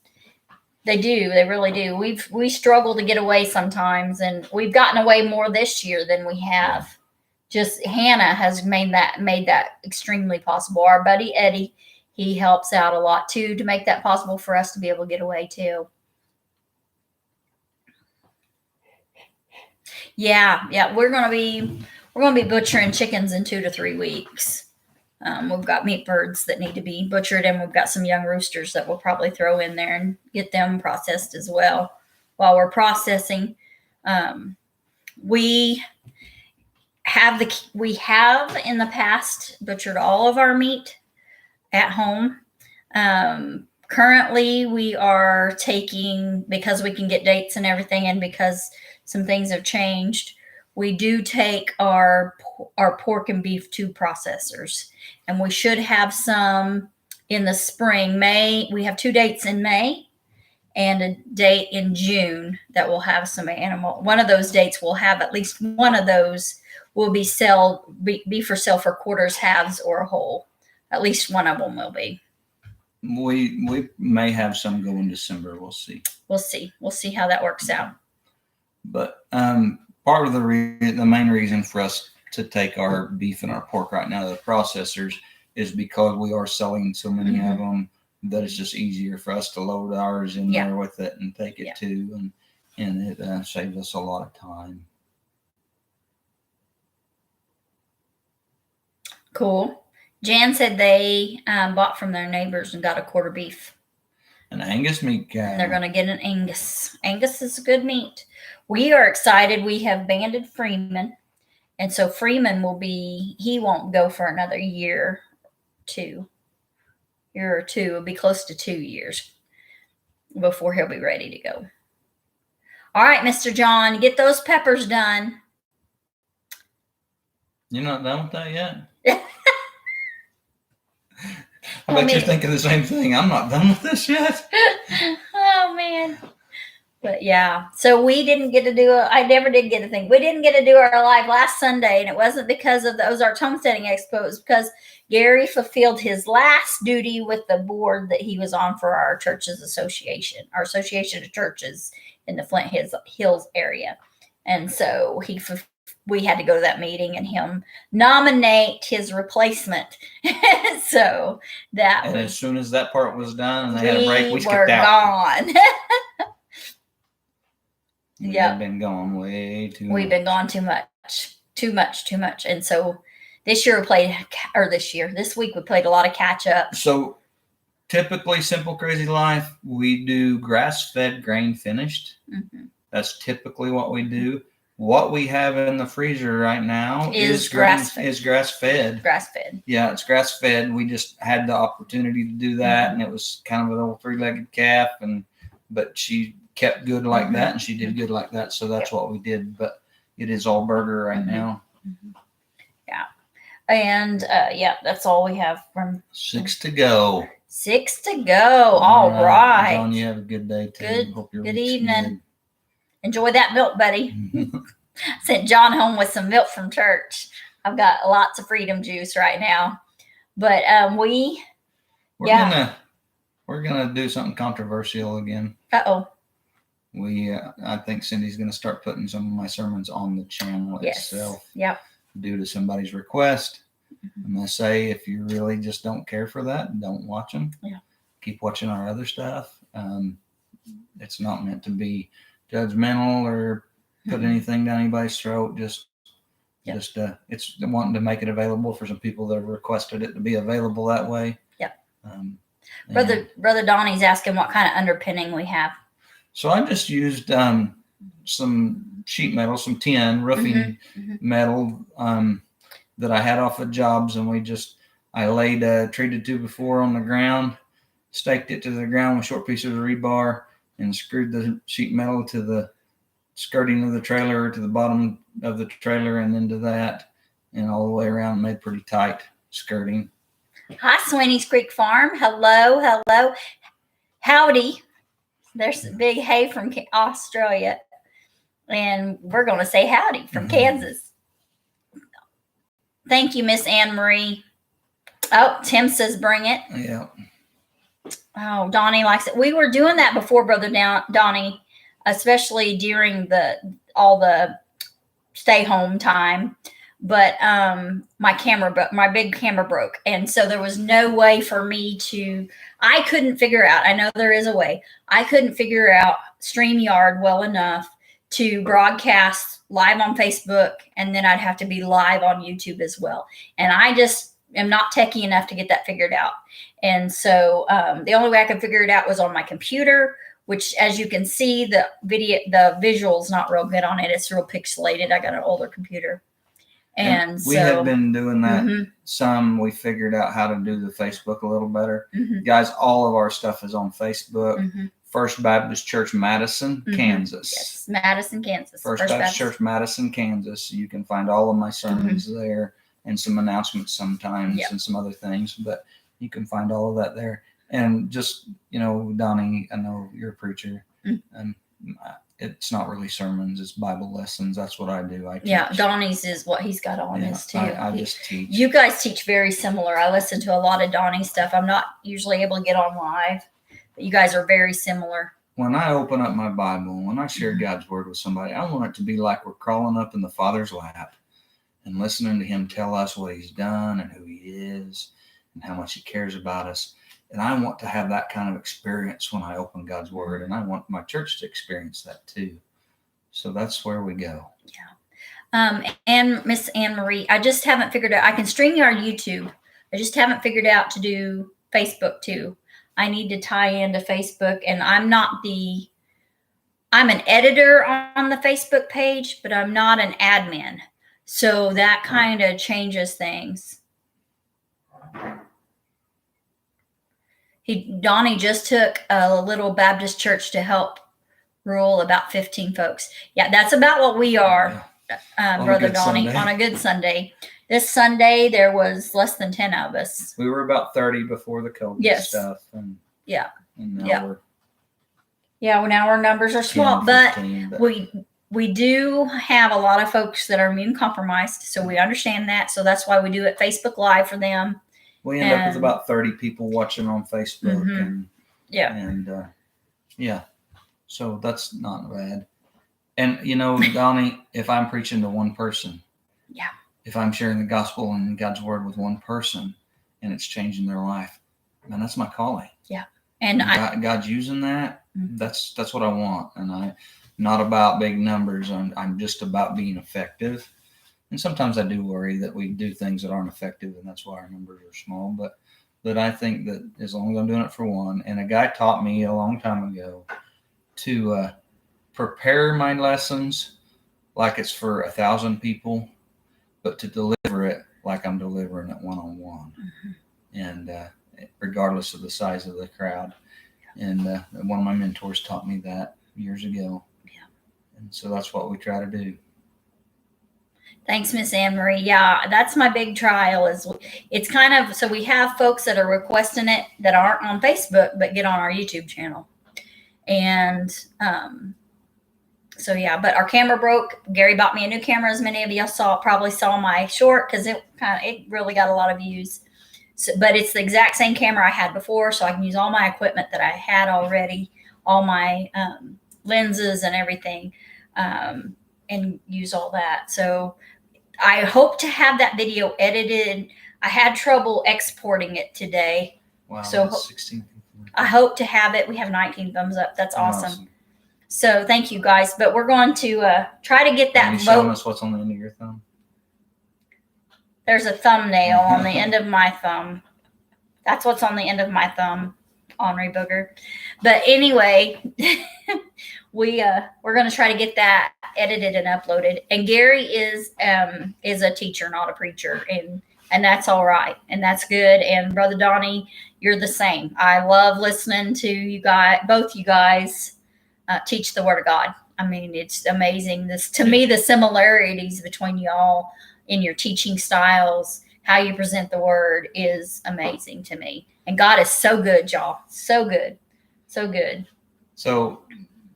they do. They really do. We struggle to get away sometimes, and we've gotten away more this year than we have. Yeah. Just Hannah has made that extremely possible. Our buddy Eddie, he helps out a lot too to make that possible for us to be able to get away too. Yeah. We're gonna be butchering chickens in 2 to 3 weeks. We've got meat birds that need to be butchered, and we've got some young roosters that we'll probably throw in there and get them processed as well. While we're processing, we have in the past butchered all of our meat at home. Currently, we are taking, because we can get dates and everything, and because some things have changed, we do take our pork and beef to processors, and we should have some in the spring. We have 2 dates in May and a date in June that will have some animal. One of those dates will have at least one of those will be for sale for quarters, halves, or a whole. At least one of them will be. We may have some go in December. We'll see. We'll see how that works out. But part of the main reason for us to take our beef and our pork right now to the processors is because we are selling so many of them that it's just easier for us to load ours in there with it and take it to, and it saves us a lot of time. Cool. Jan said they bought from their neighbors and got a quarter beef. An Angus meat cow. And they're going to get an Angus. Angus is good meat. We are excited. We have banded Freeman, And so Freeman he won't go for another year or two. It'll be close to 2 years before he'll be ready to go. All right, Mr. John, get those peppers done. You're not done with that yet? I bet you're thinking the same thing. I'm not done with this yet. Oh, man. But yeah, so we didn't get to do I never did get a thing. We didn't get to do our live last Sunday, and it wasn't because of the Ozarks Homesteading Expo. It was because Gary fulfilled his last duty with the board that he was on for our churches association, our association of churches in the Flint Hills area. And so we had to go to that meeting and him nominate his replacement. So as soon as that part was done and they had a break, we skipped out. Gone. We've been gone way too much. We've been gone too much. And so this week we played a lot of catch up. So typically Simple Crazy Life, we do grass-fed, grain finished. Mm-hmm. That's typically what we do. What we have in the freezer right now is grass-fed. Grass-fed. Yeah, it's grass-fed. We just had the opportunity to do that, mm-hmm. and it was kind of an old three-legged calf, but she kept good like mm-hmm. that, and she did good like that, so that's what we did. But it is all burger right mm-hmm. now. Mm-hmm. Yeah, and that's all we have from 6 to go. 6 to go. All right. John, you have a good day too. Good evening. Good. Enjoy that milk, buddy. Sent John home with some milk from church. I've got lots of freedom juice right now. But we're gonna do something controversial again. Uh-oh. I think Cindy's gonna start putting some of my sermons on the channel itself. Yep. Due to somebody's request. Mm-hmm. I'm gonna say if you really just don't care for that, don't watch them. Yeah. Keep watching our other stuff. It's not meant to be judgmental or put mm-hmm. anything down anybody's throat. It's wanting to make it available for some people that have requested it to be available that way. Yeah. Brother Donnie's asking what kind of underpinning we have. So I just used some sheet metal, some tin roofing mm-hmm. metal that I had off of jobs, and I laid a treated 2x4 on the ground, staked it to the ground with short pieces of rebar, and screwed the sheet metal to the skirting of the trailer, to the bottom of the trailer, and into that, and all the way around, made pretty tight skirting. Hi, Sweeney's Creek Farm. Hello. Howdy. There's a big hey from Australia, and we're going to say howdy from mm-hmm. Kansas. Thank you, Miss Anne Marie. Oh, Tim says bring it. Yeah. Oh, Donnie likes it. We were doing that before, Brother Donnie, especially during all the stay home time. But my big camera broke. And so there was no way for me I couldn't figure out, I know there is a way. I couldn't figure out StreamYard well enough to broadcast live on Facebook. And then I'd have to be live on YouTube as well. And I just am not techie enough to get that figured out. And so the only way I could figure it out was on my computer, which, as you can see, the visual's not real good on it. It's real pixelated. I got an older computer. And we had been doing that mm-hmm. some. We figured out how to do the Facebook a little better. Mm-hmm. Guys, all of our stuff is on Facebook. Mm-hmm. First Baptist Church, Madison, mm-hmm. Kansas. Yes, Madison, Kansas. First Baptist Church, Madison, Kansas. You can find all of my sermons mm-hmm. there, and some announcements sometimes and some other things. But you can find all of that there. And just, Donnie, I know you're a preacher. Mm-hmm. And it's not really sermons, it's Bible lessons. That's what I do. I teach. Yeah, Donnie's is what he's got on his too. I just teach. You guys teach very similar. I listen to a lot of Donnie's stuff. I'm not usually able to get on live, but you guys are very similar. When I open up my Bible, when I share God's word with somebody, I want it to be like we're crawling up in the Father's lap and listening to him tell us what he's done and who he is and how much he cares about us. And I want to have that kind of experience when I open God's word, and I want my church to experience that too. So that's where we go. Yeah. And Miss Anne Marie, I just haven't figured out. I can StreamYard YouTube. I just haven't figured out to do Facebook too. I need to tie into Facebook, and I'm an editor on the Facebook page, but I'm not an admin. So that kind of changes things. Donnie just took a little Baptist church to help rule about 15 folks. Yeah, that's about what we are, Brother Donnie, on a good Sunday. This Sunday, there was less than 10 of us. We were about 30 before the COVID stuff. And yeah. And now now our numbers are small, 15, but we do have a lot of folks that are immune compromised, so we understand that. So that's why we do it Facebook Live for them. We end up with about 30 people watching on Facebook, and so that's not bad. And Donnie, if I'm preaching to one person, if I'm sharing the gospel and God's word with one person, and it's changing their life, man, that's my calling. Yeah, and God's using that. That's what I want, and I'm not about big numbers. I'm just about being effective. And sometimes I do worry that we do things that aren't effective, and that's why our numbers are small. But I think that as long as I'm doing it for one, and a guy taught me a long time ago to prepare my lessons like it's for 1,000 people, but to deliver it like I'm delivering it one-on-one, and regardless of the size of the crowd. And one of my mentors taught me that years ago. Yeah. And so that's what we try to do. Thanks, Miss Anne Marie. Yeah, that's my big trial. It's kind of, so we have folks that are requesting it that aren't on Facebook, but get on our YouTube channel. And but our camera broke. Gary bought me a new camera, as many of you probably saw my short, because it really got a lot of views. So, but it's the exact same camera I had before, so I can use all my equipment that I had already, all my lenses and everything, and use all that. So I hope to have that video edited. I had trouble exporting it today. Wow, so 16. I hope to have it. We have 19 thumbs up. That's awesome. So thank you, guys. But we're going to try to get that vote. Are you showing us what's on the end of your thumb? There's a thumbnail on the end of my thumb. That's what's on the end of my thumb, Henri Booger. But anyway, we're going to try to get that edited and uploaded. And Gary is a teacher, not a preacher, and that's all right, and that's good. And Brother Donnie, you're the same. I love listening to you guys, both you guys, teach the Word of God. I mean, it's amazing. To me, the similarities between y'all in your teaching styles, how you present the Word, is amazing to me. And God is so good, y'all. So good. So good. So,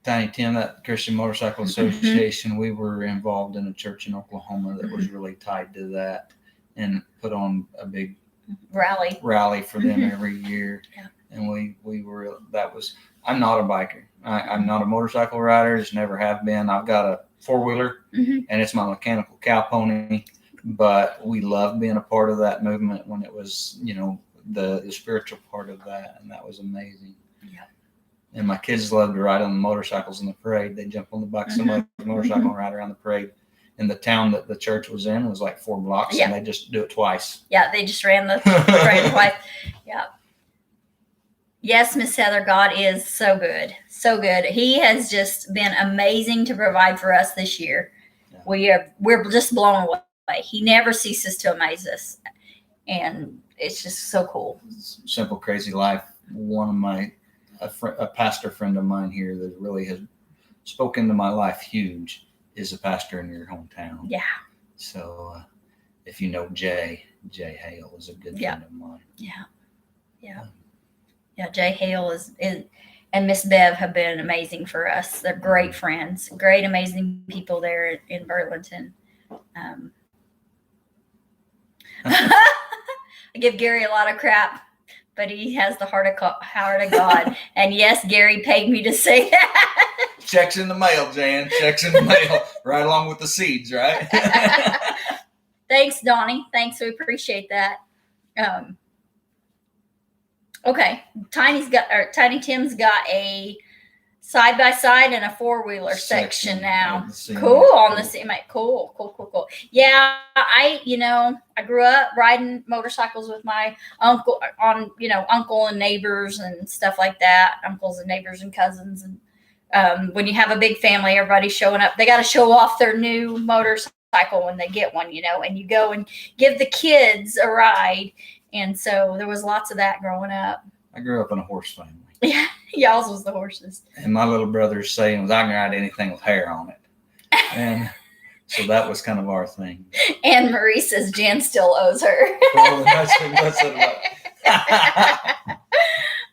Tiny Tim, that Christian Motorcycle Association, we were involved in a church in Oklahoma that was really tied to that, and put on a big rally for them every year. Yeah. And we were, I'm not a biker. I'm not a motorcycle rider. Just never have been. I've got a 4-wheeler, and it's my mechanical cow pony. But we loved being a part of that movement when it was, the spiritual part of that, and that was amazing. Yeah. And my kids loved to ride on the motorcycles in the parade. They jump on the back of somebody's motorcycle and ride around the parade. And the town that the church was in was like 4 blocks, and they just do it twice. Yeah, they just ran the parade twice. Yeah. Yes, Miss Heather, God is so good. So good. He has just been amazing to provide for us this year. Yeah. We're just blown away. He never ceases to amaze us. And it's just so cool. Simple Crazy Life. One of a pastor friend of mine here that really has spoken to my life huge is a pastor in your hometown. Yeah. So if you know Jay Hale is a good friend of mine. Yeah. Yeah. Yeah, Jay Hale is and Miss Bev have been amazing for us. They're great friends, great, amazing people there in Burlington. I give Gary a lot of crap, but he has the heart of God. And yes, Gary paid me to say that. Checks in the mail, Jan. Checks in the mail, right along with the seeds, right? Thanks, Donnie. Thanks, we appreciate that. Okay, Tiny Tim's got a side-by-side and a 4-wheeler section now. Cool on the CMA. Cool. Yeah, I grew up riding motorcycles with my uncle uncle and neighbors and stuff like that. Uncles and neighbors and cousins. And when you have a big family, everybody's showing up. They got to show off their new motorcycle when they get one, and you go and give the kids a ride. And so there was lots of that growing up. I grew up in a horse family. Yeah, y'all's was the horses. And my little brother's saying was I can ride anything with hair on it. And so that was kind of our thing. Anne Marie says Jan still owes her. Well, that's it.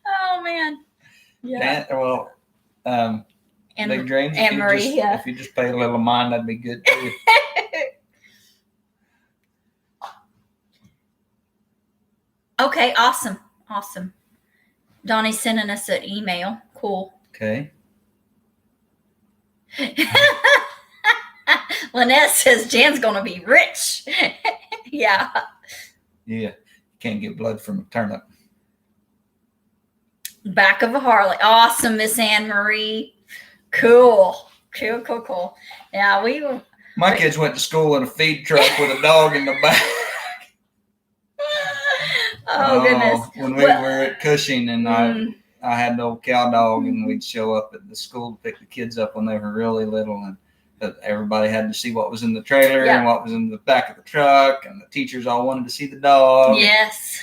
Oh, man. Yeah. Big dreams. Anne Marie, if you just pay a little mind, that'd be good too. Okay, awesome. Donnie's sending us an email. Cool. Okay. Lynette says Jan's going to be rich. Yeah. Yeah. Can't get blood from a turnip. Back of a Harley. Awesome, Miss Anne Marie. Cool. Yeah, my kids went to school in a feed truck with a dog in the back. Oh, goodness. When we were at Cushing and I had an old cow dog and we'd show up at the school to pick the kids up when they were really little, and everybody had to see what was in the trailer and what was in the back of the truck, and the teachers all wanted to see the dog. Yes.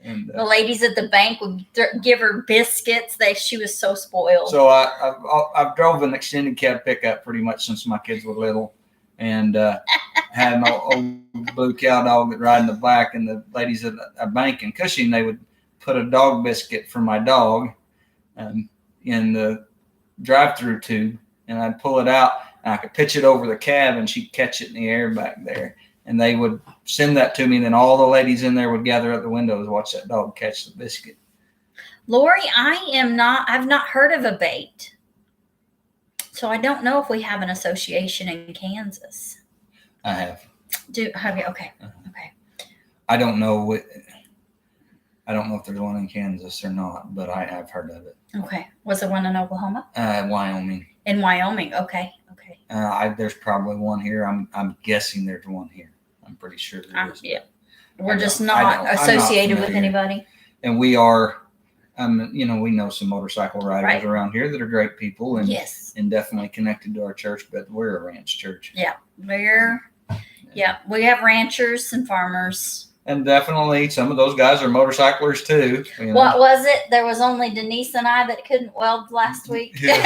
And the ladies at the bank would give her biscuits. She was so spoiled. So I've drove an extended cab pickup pretty much since my kids were little, and had an old blue cow dog that ride in the back. And the ladies at a bank in Cushing, they would put a dog biscuit for my dog in the drive-through tube, and I'd pull it out and I could pitch it over the cab, and she'd catch it in the air back there. And they would send that to me, and then all the ladies in there would gather at the windows to watch that dog catch the biscuit. Lori, I've not heard of a bait. So I don't know if we have an association in Kansas. I have. Have you? Okay. Uh-huh. Okay. I don't know if there's one in Kansas or not, but I have heard of it. Okay. Was there one in Oklahoma? Wyoming. In Wyoming. Okay. There's probably one here. I'm guessing there's one here. I'm pretty sure there is. Yeah. We're just not associated with anybody. And we are, we know some motorcycle riders around here that are great people and and definitely connected to our church, but we're a ranch church. Yeah. We have ranchers and farmers. And definitely some of those guys are motorcyclers too. What was it? There was only Denise and I that couldn't weld last week. Yeah.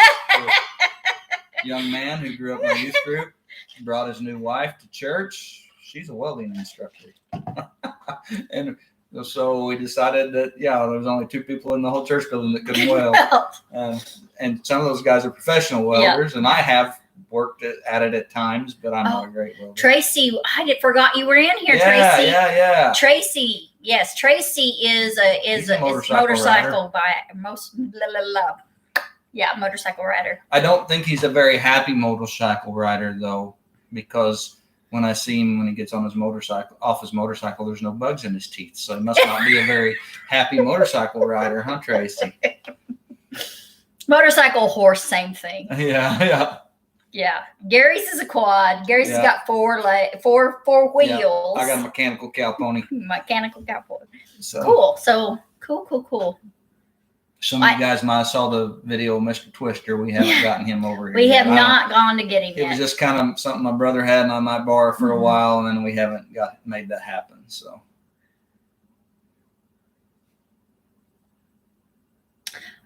Young man who grew up in a youth group, brought his new wife to church. She's a welding instructor. And so we decided that, there was only 2 people in the whole church building that couldn't weld. And some of those guys are professional welders, and I have worked at it at times, but I'm not a great welder. Tracy, I forgot you were in here, Tracy. Yeah. Tracy, yes, Tracy is a motorcycle motorcycle rider. I don't think he's a very happy motorcycle rider though, because when I see him when he gets on his motorcycle, there's no bugs in his teeth. So he must not be a very happy motorcycle rider, huh, Tracy? Motorcycle, horse, same thing. Yeah. Yeah. Gary's is a quad. Gary's has got 4 wheels. I got a mechanical cow pony. So. Cool. So cool. Some of you guys might have saw the video of Mr. Twister. We haven't gotten him over here. We have not gone to get him yet. It was just kind of something my brother had on my bar for a while, and then we haven't made that happen. So.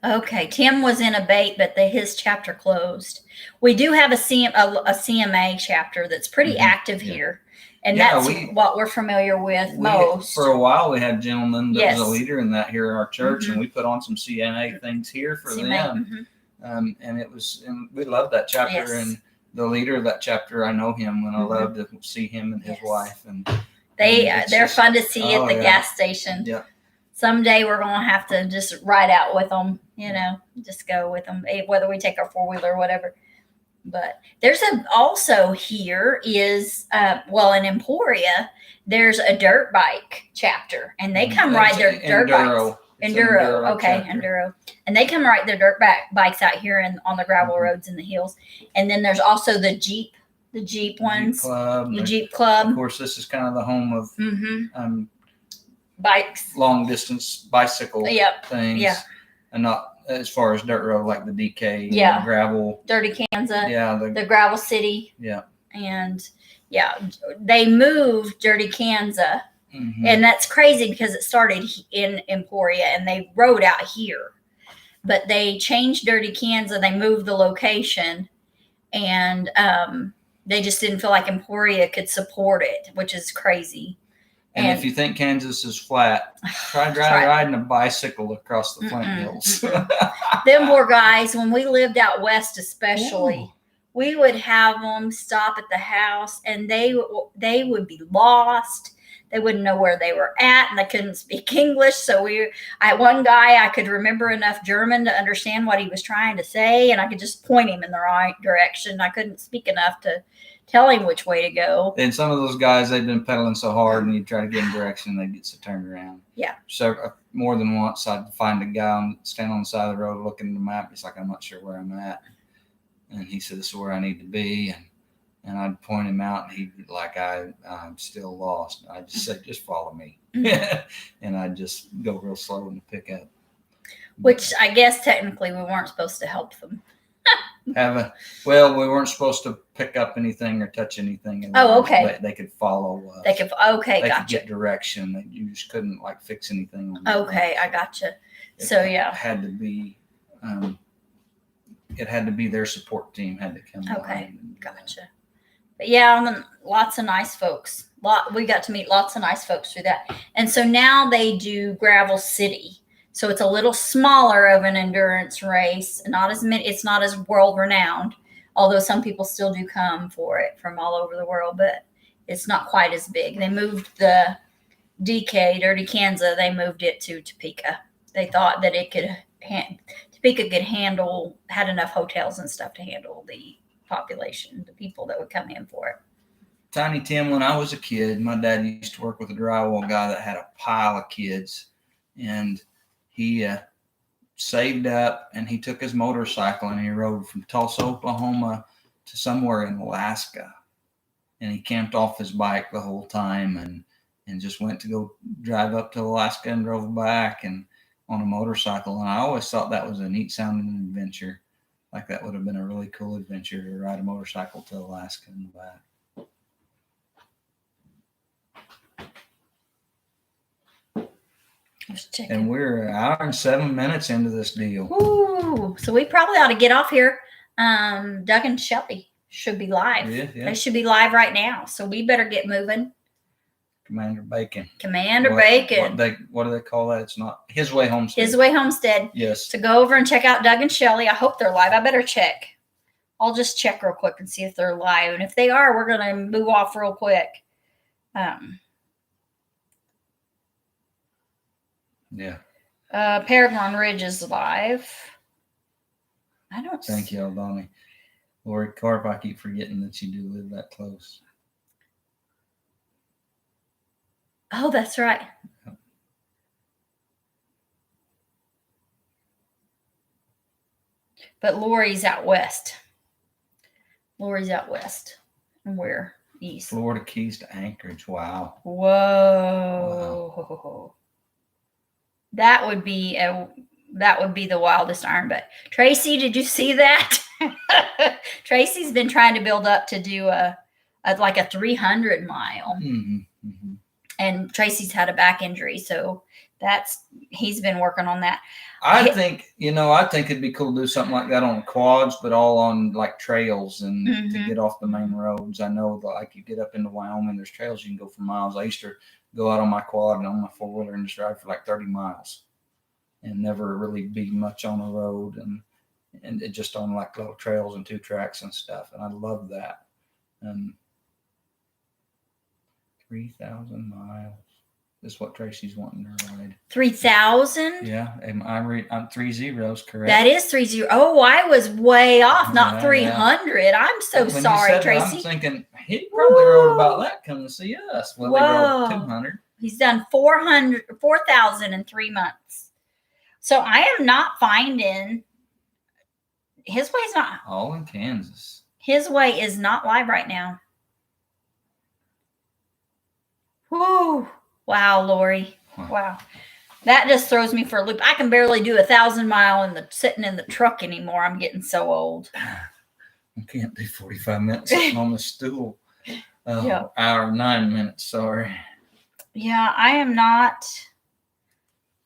Okay, Tim was in a bait, but his chapter closed. We do have a CMA chapter that's pretty active here, and that's what we're familiar with most. For a while, we had a gentleman that was a leader in that here at our church, and we put on some CMA things here for them. And we loved that chapter, and the leader of that chapter, I know him, and I love to see him and his wife. And they're fun to see at the gas station. Yeah. Someday we're going to have to just ride out with them, just go with them, whether we take our 4-wheeler or whatever. But there's also here is, in Emporia, there's a dirt bike chapter, and they come ride their dirt bikes. Enduro. Okay, chapter. Enduro. And they come ride their dirt bikes out here on the gravel roads in the hills. And then there's also the Jeep ones. The Jeep Club. Of course, this is kind of the home of bikes, long distance bicycle things, and not as far as dirt road like the DK, gravel, Dirty Kansas, the Gravel City, and Yeah, they moved Dirty Kansas, and that's crazy because it started in Emporia, and they rode out here. But they changed Dirty Kansas. They moved the location, and they just didn't feel like Emporia could support it, which is crazy. And if you think Kansas is flat, try riding a bicycle across the Flint Hills. Them poor guys, when we lived out west especially, we would have them stop at the house, and they would be lost. They wouldn't know where they were at, and they couldn't speak English. So one guy, I could remember enough German to understand what he was trying to say, and I could just point him in the right direction. I couldn't speak enough to tell him which way to go. And some of those guys, they've been pedaling so hard, and you try to give them direction, and they get so turned around. Yeah. So more than once, I'd find a guy stand on the side of the road looking at the map. He's like, I'm not sure where I'm at. And he said, this is where I need to be. And I'd point him out, and he'd be like, I'm still lost. I'd just say, just follow me. And I'd just go real slow in the pickup. Which I guess technically we weren't supposed to help them. We weren't supposed to pick up anything or touch anything. Oh, okay. They could follow us. They could could get direction. You just couldn't fix anything. Okay, I gotcha. It had to be. It had to be their support team had to come. Okay, gotcha. But yeah, lots of nice folks. We got to meet lots of nice folks through that. And so now they do Gravel City. So it's a little smaller of an endurance race. It's not as world renowned, although some people still do come for it from all over the world, but it's not quite as big. They moved the DK, Dirty Kansas, they moved it to Topeka. They thought that Topeka had enough hotels and stuff to handle the population, the people that would come in for it. Tiny Tim, when I was a kid, my dad used to work with a drywall guy that had a pile of kids, and he saved up, and he took his motorcycle, and he rode from Tulsa, Oklahoma to somewhere in Alaska, and he camped off his bike the whole time and just went to go drive up to Alaska and drove back and on a motorcycle. And I always thought that was a neat sounding adventure. Like that would have been a really cool adventure to ride a motorcycle to Alaska and back. And we're an hour and 7 minutes into this deal. Ooh, so we probably ought to get off here. Doug and Shelly should be live. Yeah. They should be live right now. So we better get moving. Commander Bacon. Bacon. What do they call that? It's not His Way Homestead. His Way Homestead. Yes. So go over and check out Doug and Shelly. I hope they're live. I better check. I'll just check real quick and see if they're live. And if they are, we're going to move off real quick. Yeah. Paragon Ridge is live. Thank you, Aldoni. Lori Carp, I keep forgetting that you do live that close. Oh, that's right. Yep. But Lori's out west. And we're east. Florida Keys to Anchorage. Wow. Whoa. Wow. That would be the wildest iron. But Tracy, did you see that? Tracy's been trying to build up to do a 300 mile. Mm-hmm. Mm-hmm. And Tracy's had a back injury, so he's been working on that. I think it'd be cool to do something like that on quads, but all on like trails and to get off the main roads. I know that you get up into Wyoming, there's trails you can go for miles. I used to go out on my quad and on my 4-wheeler and just drive for like 30 miles and never really be much on the road and it just on like little trails and 2 tracks and stuff. And I love that. 3,000 miles is what Tracy's wanting to ride. 3,000? Yeah, I'm 3 zeros, correct? That is 30. Oh, I was way off, not 300. Yeah. I'm so sorry, Tracy. I'm thinking he probably rode about that coming to see us. Well, they rode 200. He's done 4,000 in 3 months. So I am not finding His Way's not. All in Kansas. His Way is not live right now. Whoo. Wow, Lori. Wow. That just throws me for a loop. I can barely do 1,000 mile sitting in the truck anymore. I'm getting so old. I can't do 45 minutes sitting on the stool. Yeah. Hour 9 minutes. Sorry. Yeah, I am not.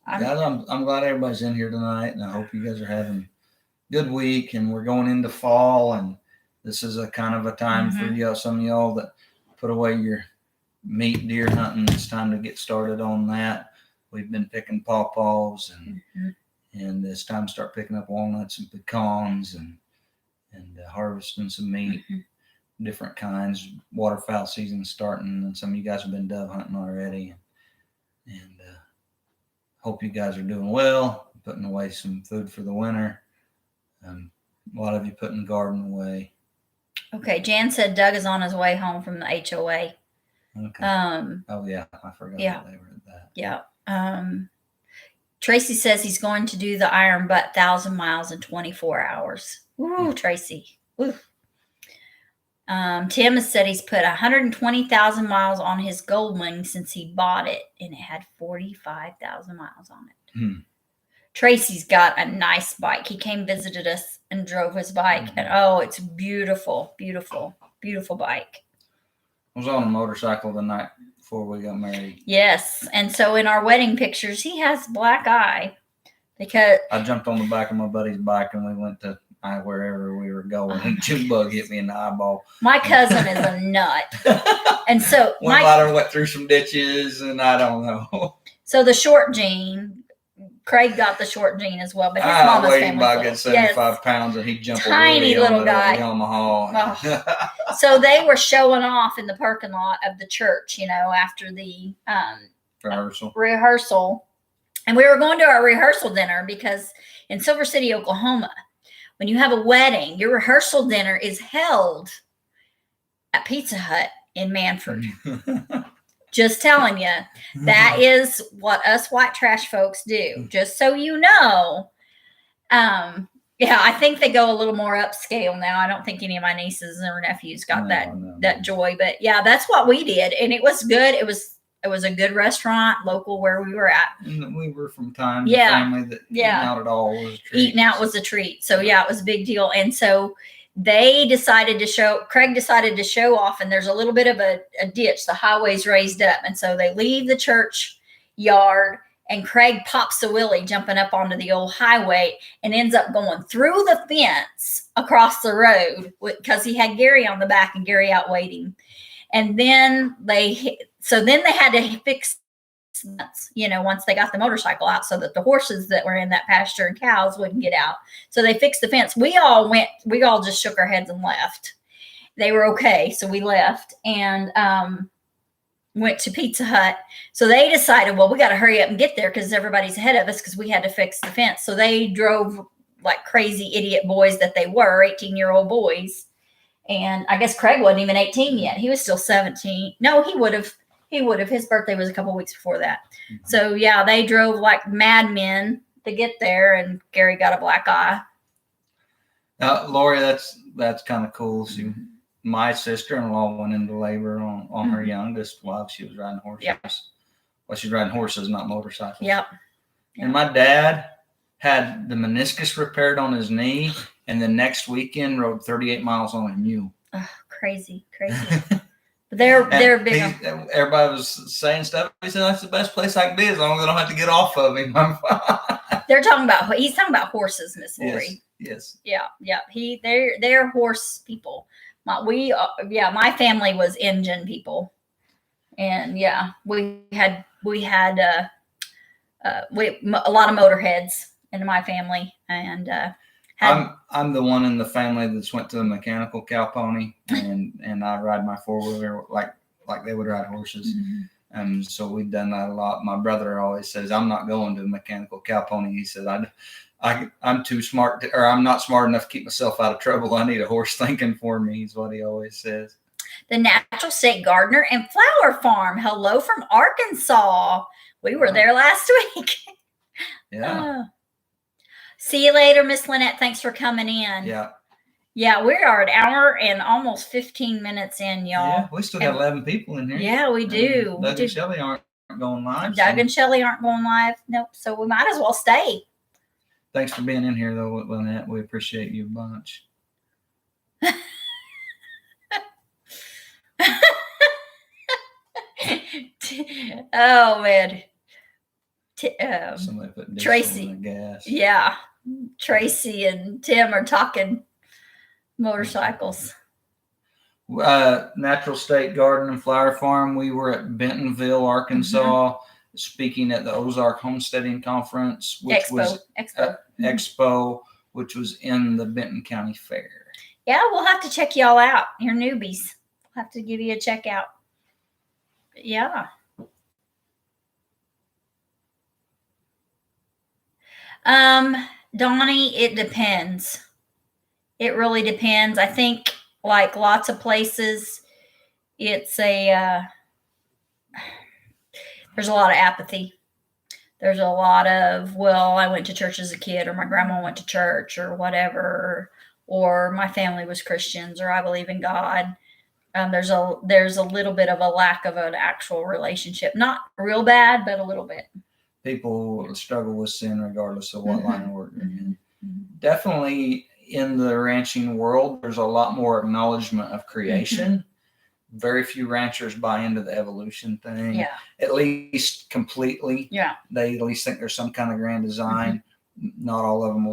Guys, I'm glad everybody's in here tonight, and I hope you guys are having a good week. And we're going into fall, and this is a kind of a time for some of y'all that put away your meat deer hunting. It's time to get started on that. We've been picking pawpaws, and it's time to start picking up walnuts and pecans and harvesting some meat, different kinds. Waterfowl season starting, and some of you guys have been dove hunting already. And hope you guys are doing well, putting away some food for the winter. A lot of you putting the garden away. Okay, Jan said Doug is on his way home from the HOA. Okay. Oh yeah, I forgot that they were at that. Yeah. Tracy says he's going to do the Iron Butt 1,000 miles in 24 hours. Ooh, Tracy. Ooh. Tim has said he's put 120,000 miles on his Goldwing since he bought it, and it had 45,000 miles on it. Tracy's got a nice bike. He came, visited us, and drove his bike. And it's beautiful, beautiful, beautiful bike. I was on a motorcycle the night before we got married. Yes. And so in our wedding pictures, he has black eye because I jumped on the back of my buddy's bike and we went to wherever we were going. And June bug hit me in the eyeball. My cousin is a nut. And so went through some ditches and I don't know. So the short gene, Craig got the short gene as well, but his mama's weighed family. By a good 75 pounds, and he'd jump tiny little guy. Yamaha. Oh. So they were showing off in the parking lot of the church, after the rehearsal. And we were going to our rehearsal dinner because in Silver City, Oklahoma, when you have a wedding, your rehearsal dinner is held at Pizza Hut in Manford. Just telling you, that is what us white trash folks do. Just so you know. I think they go a little more upscale now. I don't think any of my nieces or nephews got that joy, but yeah, that's what we did, and it was good. It was a good restaurant local where we were at. And we were from time to family that eating out at all was a treat. Eating out was a treat. So yeah, it was a big deal, and so. Craig decided to show off, and there's a little bit of a ditch. The highway's raised up. And so they leave the church yard, and Craig pops a wheelie jumping up onto the old highway and ends up going through the fence across the road because he had Gary on the back and Gary out waiting. And then they had to fix once they got the motorcycle out so that the horses that were in that pasture and cows wouldn't get out. So they fixed the fence. We all just shook our heads and left. They were okay. So we left and went to Pizza Hut. So they decided, well, we got to hurry up and get there because everybody's ahead of us because we had to fix the fence. So they drove like crazy idiot boys that they were, 18-year-old boys. And I guess Craig wasn't even 18 yet. He was still 17. No, he would have. His birthday was a couple weeks before that. So yeah, they drove like madmen to get there, and Gary got a black eye. Now, Lori, that's kind of cool. My sister-in-law went into labor on her youngest while she was riding horses. Yep. Well, she's riding horses, not motorcycles. Yep. And my dad had the meniscus repaired on his knee, and the next weekend rode 38 miles on a mule. Oh, crazy. They're big. Everybody was saying stuff. He said, that's the best place I can be as long as I don't have to get off of him. He's talking about horses, Miss Lori. Yes. Yeah. They're horse people. My family was engine people. And yeah, we had a lot of motorheads in my family, and I'm the one in the family that's went to the mechanical cow pony, and I ride my four-wheeler like they would ride horses. And so we've done that a lot. My brother always says, I'm not going to a mechanical cow pony. He said, I'm too smart or I'm not smart enough to keep myself out of trouble. I need a horse thinking for me, is what he always says. The Natural State Gardener and Flower Farm. Hello from Arkansas. We were there last week. Yeah. See you later, Miss Lynette. Thanks for coming in. Yeah, we are an hour and almost 15 minutes in, y'all. Yeah, we still got 11 people in here. Yeah, we do. Doug and Shelly aren't going live. And Shelly aren't going live. Nope. So we might as well stay. Thanks for being in here, though, Lynette. We appreciate you a bunch. Oh man. Somebody put diesel Tracy. in the gas. Yeah. Tracy and Tim are talking motorcycles. Natural State Garden and Flower Farm. We were at Bentonville, Arkansas, speaking at the Ozark Homesteading Conference, which was Expo, which was in the Benton County Fair. Yeah, we'll have to check y'all out. You're newbies. We'll have to give you a check out. Yeah. Donnie, it depends. It really depends. I think like lots of places, it's there's a lot of apathy. There's a lot of, well, I went to church as a kid, or my grandma went to church, or whatever, or my family was Christians, or I believe in God. There's a little bit of a lack of an actual relationship. Not real bad, but a little bit. People struggle with sin regardless of what line of work they're in. Definitely in the ranching world, there's a lot more acknowledgement of creation. Very few ranchers buy into the evolution thing. Yeah. At least completely. Yeah. They at least think there's some kind of grand design. Not all of them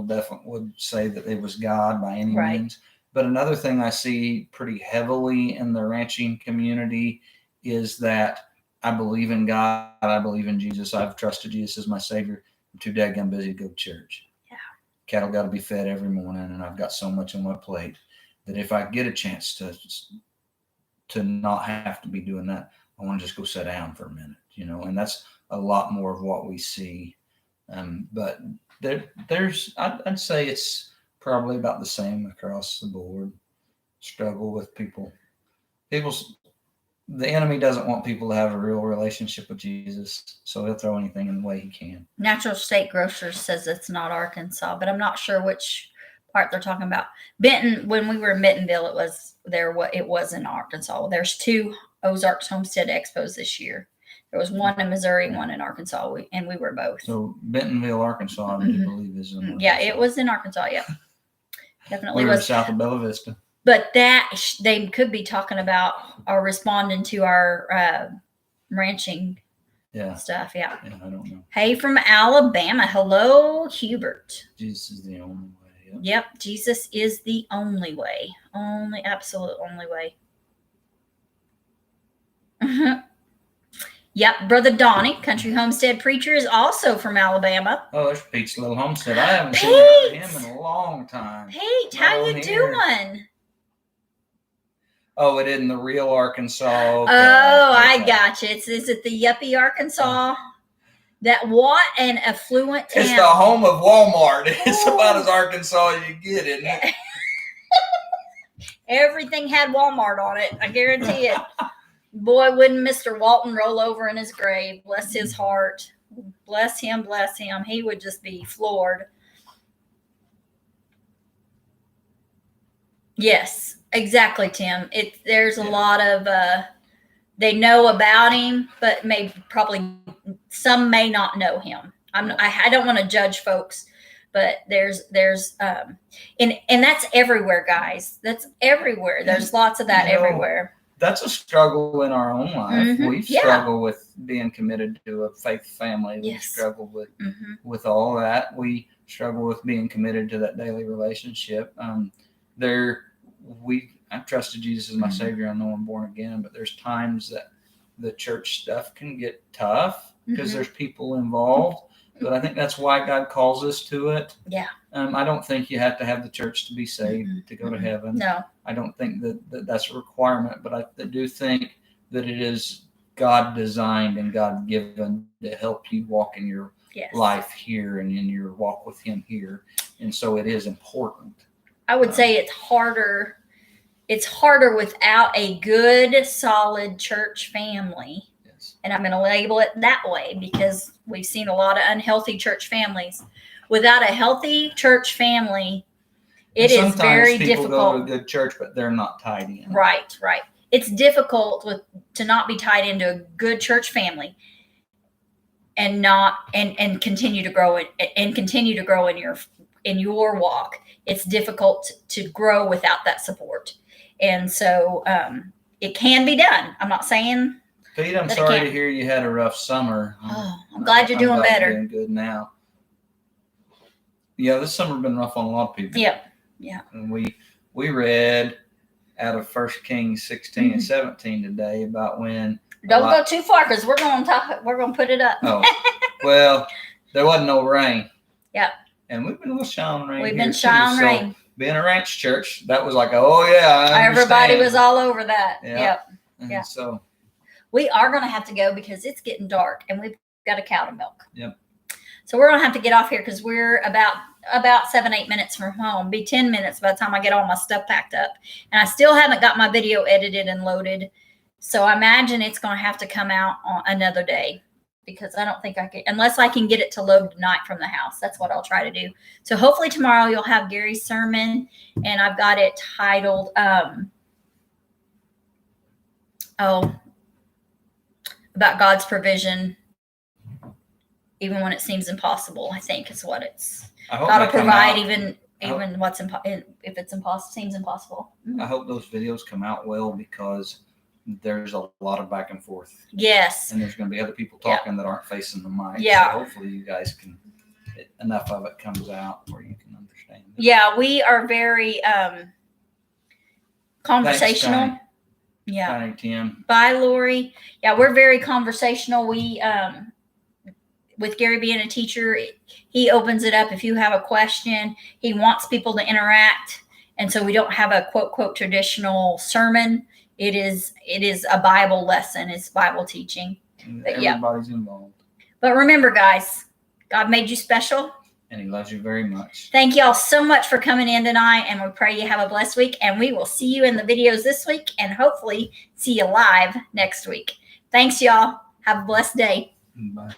would say that it was God by any means. But another thing I see pretty heavily in the ranching community is that I believe in God. I believe in Jesus. I've trusted Jesus as my Savior. I'm too daggone busy to go to church. Yeah. Cattle got to be fed every morning, and I've got so much on my plate that if I get a chance to not have to be doing that, I want to just go sit down for a minute, and that's a lot more of what we see. But there's, I'd say it's probably about the same across the board. Struggle with people. The enemy doesn't want people to have a real relationship with Jesus, so he'll throw anything in the way he can. Natural State Grocers says it's not Arkansas, but I'm not sure which part they're talking about. Benton, when we were in Bentonville, it was in Arkansas. There's 2 Ozarks Homestead Expos this year. There was one in Missouri, one in Arkansas, and we were both. So Bentonville, Arkansas, I do believe is in Arkansas. Yeah, it was in Arkansas. Yeah, definitely we was. Were south of Bella Vista. But that they could be talking about or responding to our ranching stuff. Yeah. Yeah, I don't know. Hey, from Alabama. Hello, Hubert. Jesus is the only way. Yep, Jesus is the only way. Absolute only way. Yep, Brother Donnie, Country Homestead Preacher, is also from Alabama. Oh, there's Pete's little homestead. I haven't seen him in a long time. Pete, how you doing? Oh, it isn't the real Arkansas. Okay. I got you. Is it the yuppie Arkansas? That what an affluent town. It's the home of Walmart. It's about as Arkansas as you get, isn't it? Everything had Walmart on it. I guarantee it. Boy, wouldn't Mr. Walton roll over in his grave. Bless his heart. Bless him, bless him. He would just be floored. Yes, exactly, Tim. There's a lot of they know about him, but some may not know him. I don't want to judge folks, but there's and that's everywhere, guys. That's everywhere. There's lots of that everywhere. That's a struggle in our own life. We struggle with being committed to a faith family. We struggle with all that. We struggle with being committed to that daily relationship. I've trusted Jesus as my Savior. I know I'm born again, but there's times that the church stuff can get tough because there's people involved. But I think that's why God calls us to it. Yeah. I don't think you have to have the church to be saved to go to heaven. No. I don't think that that's a requirement, but I do think that it is God designed and God given to help you walk in your life here and in your walk with Him here. And so it is important. I would say it's harder. It's harder without a good, solid church family. Yes. And I'm going to label it that way because we've seen a lot of unhealthy church families. Without a healthy church family, it is very difficult. Sometimes people go to a good church, but they're not tied in. Right. It's difficult to not be tied into a good church family and continue to grow in your walk. It's difficult to grow without that support. And so it can be done. I'm not saying Pete, I'm But sorry again- to hear you had a rough summer. Oh, I'm glad you're doing better. You're doing good now. Yeah, this summer's been rough on a lot of people. Yep. And we read out of 1 Kings 16 and 17 today about when. Don't go too far because we're going to put it up. Oh, well, there wasn't no rain. Yep. And we've been a little shy on rain. We've here been too, shy on so rain. Being a ranch church, that was like, oh yeah, I Everybody understand. was all over that. Yeah. Yep. And Yeah. So We are going to have to go because it's getting dark and we've got a cow to milk. Yep. So we're going to have to get off here because we're about 7-8 minutes from home. Be 10 minutes by the time I get all my stuff packed up. And I still haven't got my video edited and loaded. So I imagine it's going to have to come out on another day because I don't think I can, unless I can get it to load tonight from the house. That's what I'll try to do. So hopefully tomorrow you'll have Gary's sermon, and I've got it titled, about God's provision, even when it seems impossible. I think is what it's. I hope God will they come provide out. even what's if it's impossible seems impossible. I hope those videos come out well because there's a lot of back and forth, Yes. and there's going to be other people talking that aren't facing the mic. Yeah. So hopefully you guys can. Enough of it comes out where you can understand it. Yeah, we are very conversational. Thanks, Yeah. Tiny Tim. Bye, Lori. Yeah, we're very conversational. We with Gary being a teacher, he opens it up. If you have a question, he wants people to interact. And so we don't have a quote traditional sermon. It is a Bible lesson. It's Bible teaching. But yeah. Everybody's involved. But remember, guys, God made you special. And he loves you very much. Thank y'all so much for coming in tonight. And we pray you have a blessed week. And we will see you in the videos this week and hopefully see you live next week. Thanks, y'all. Have a blessed day. Bye.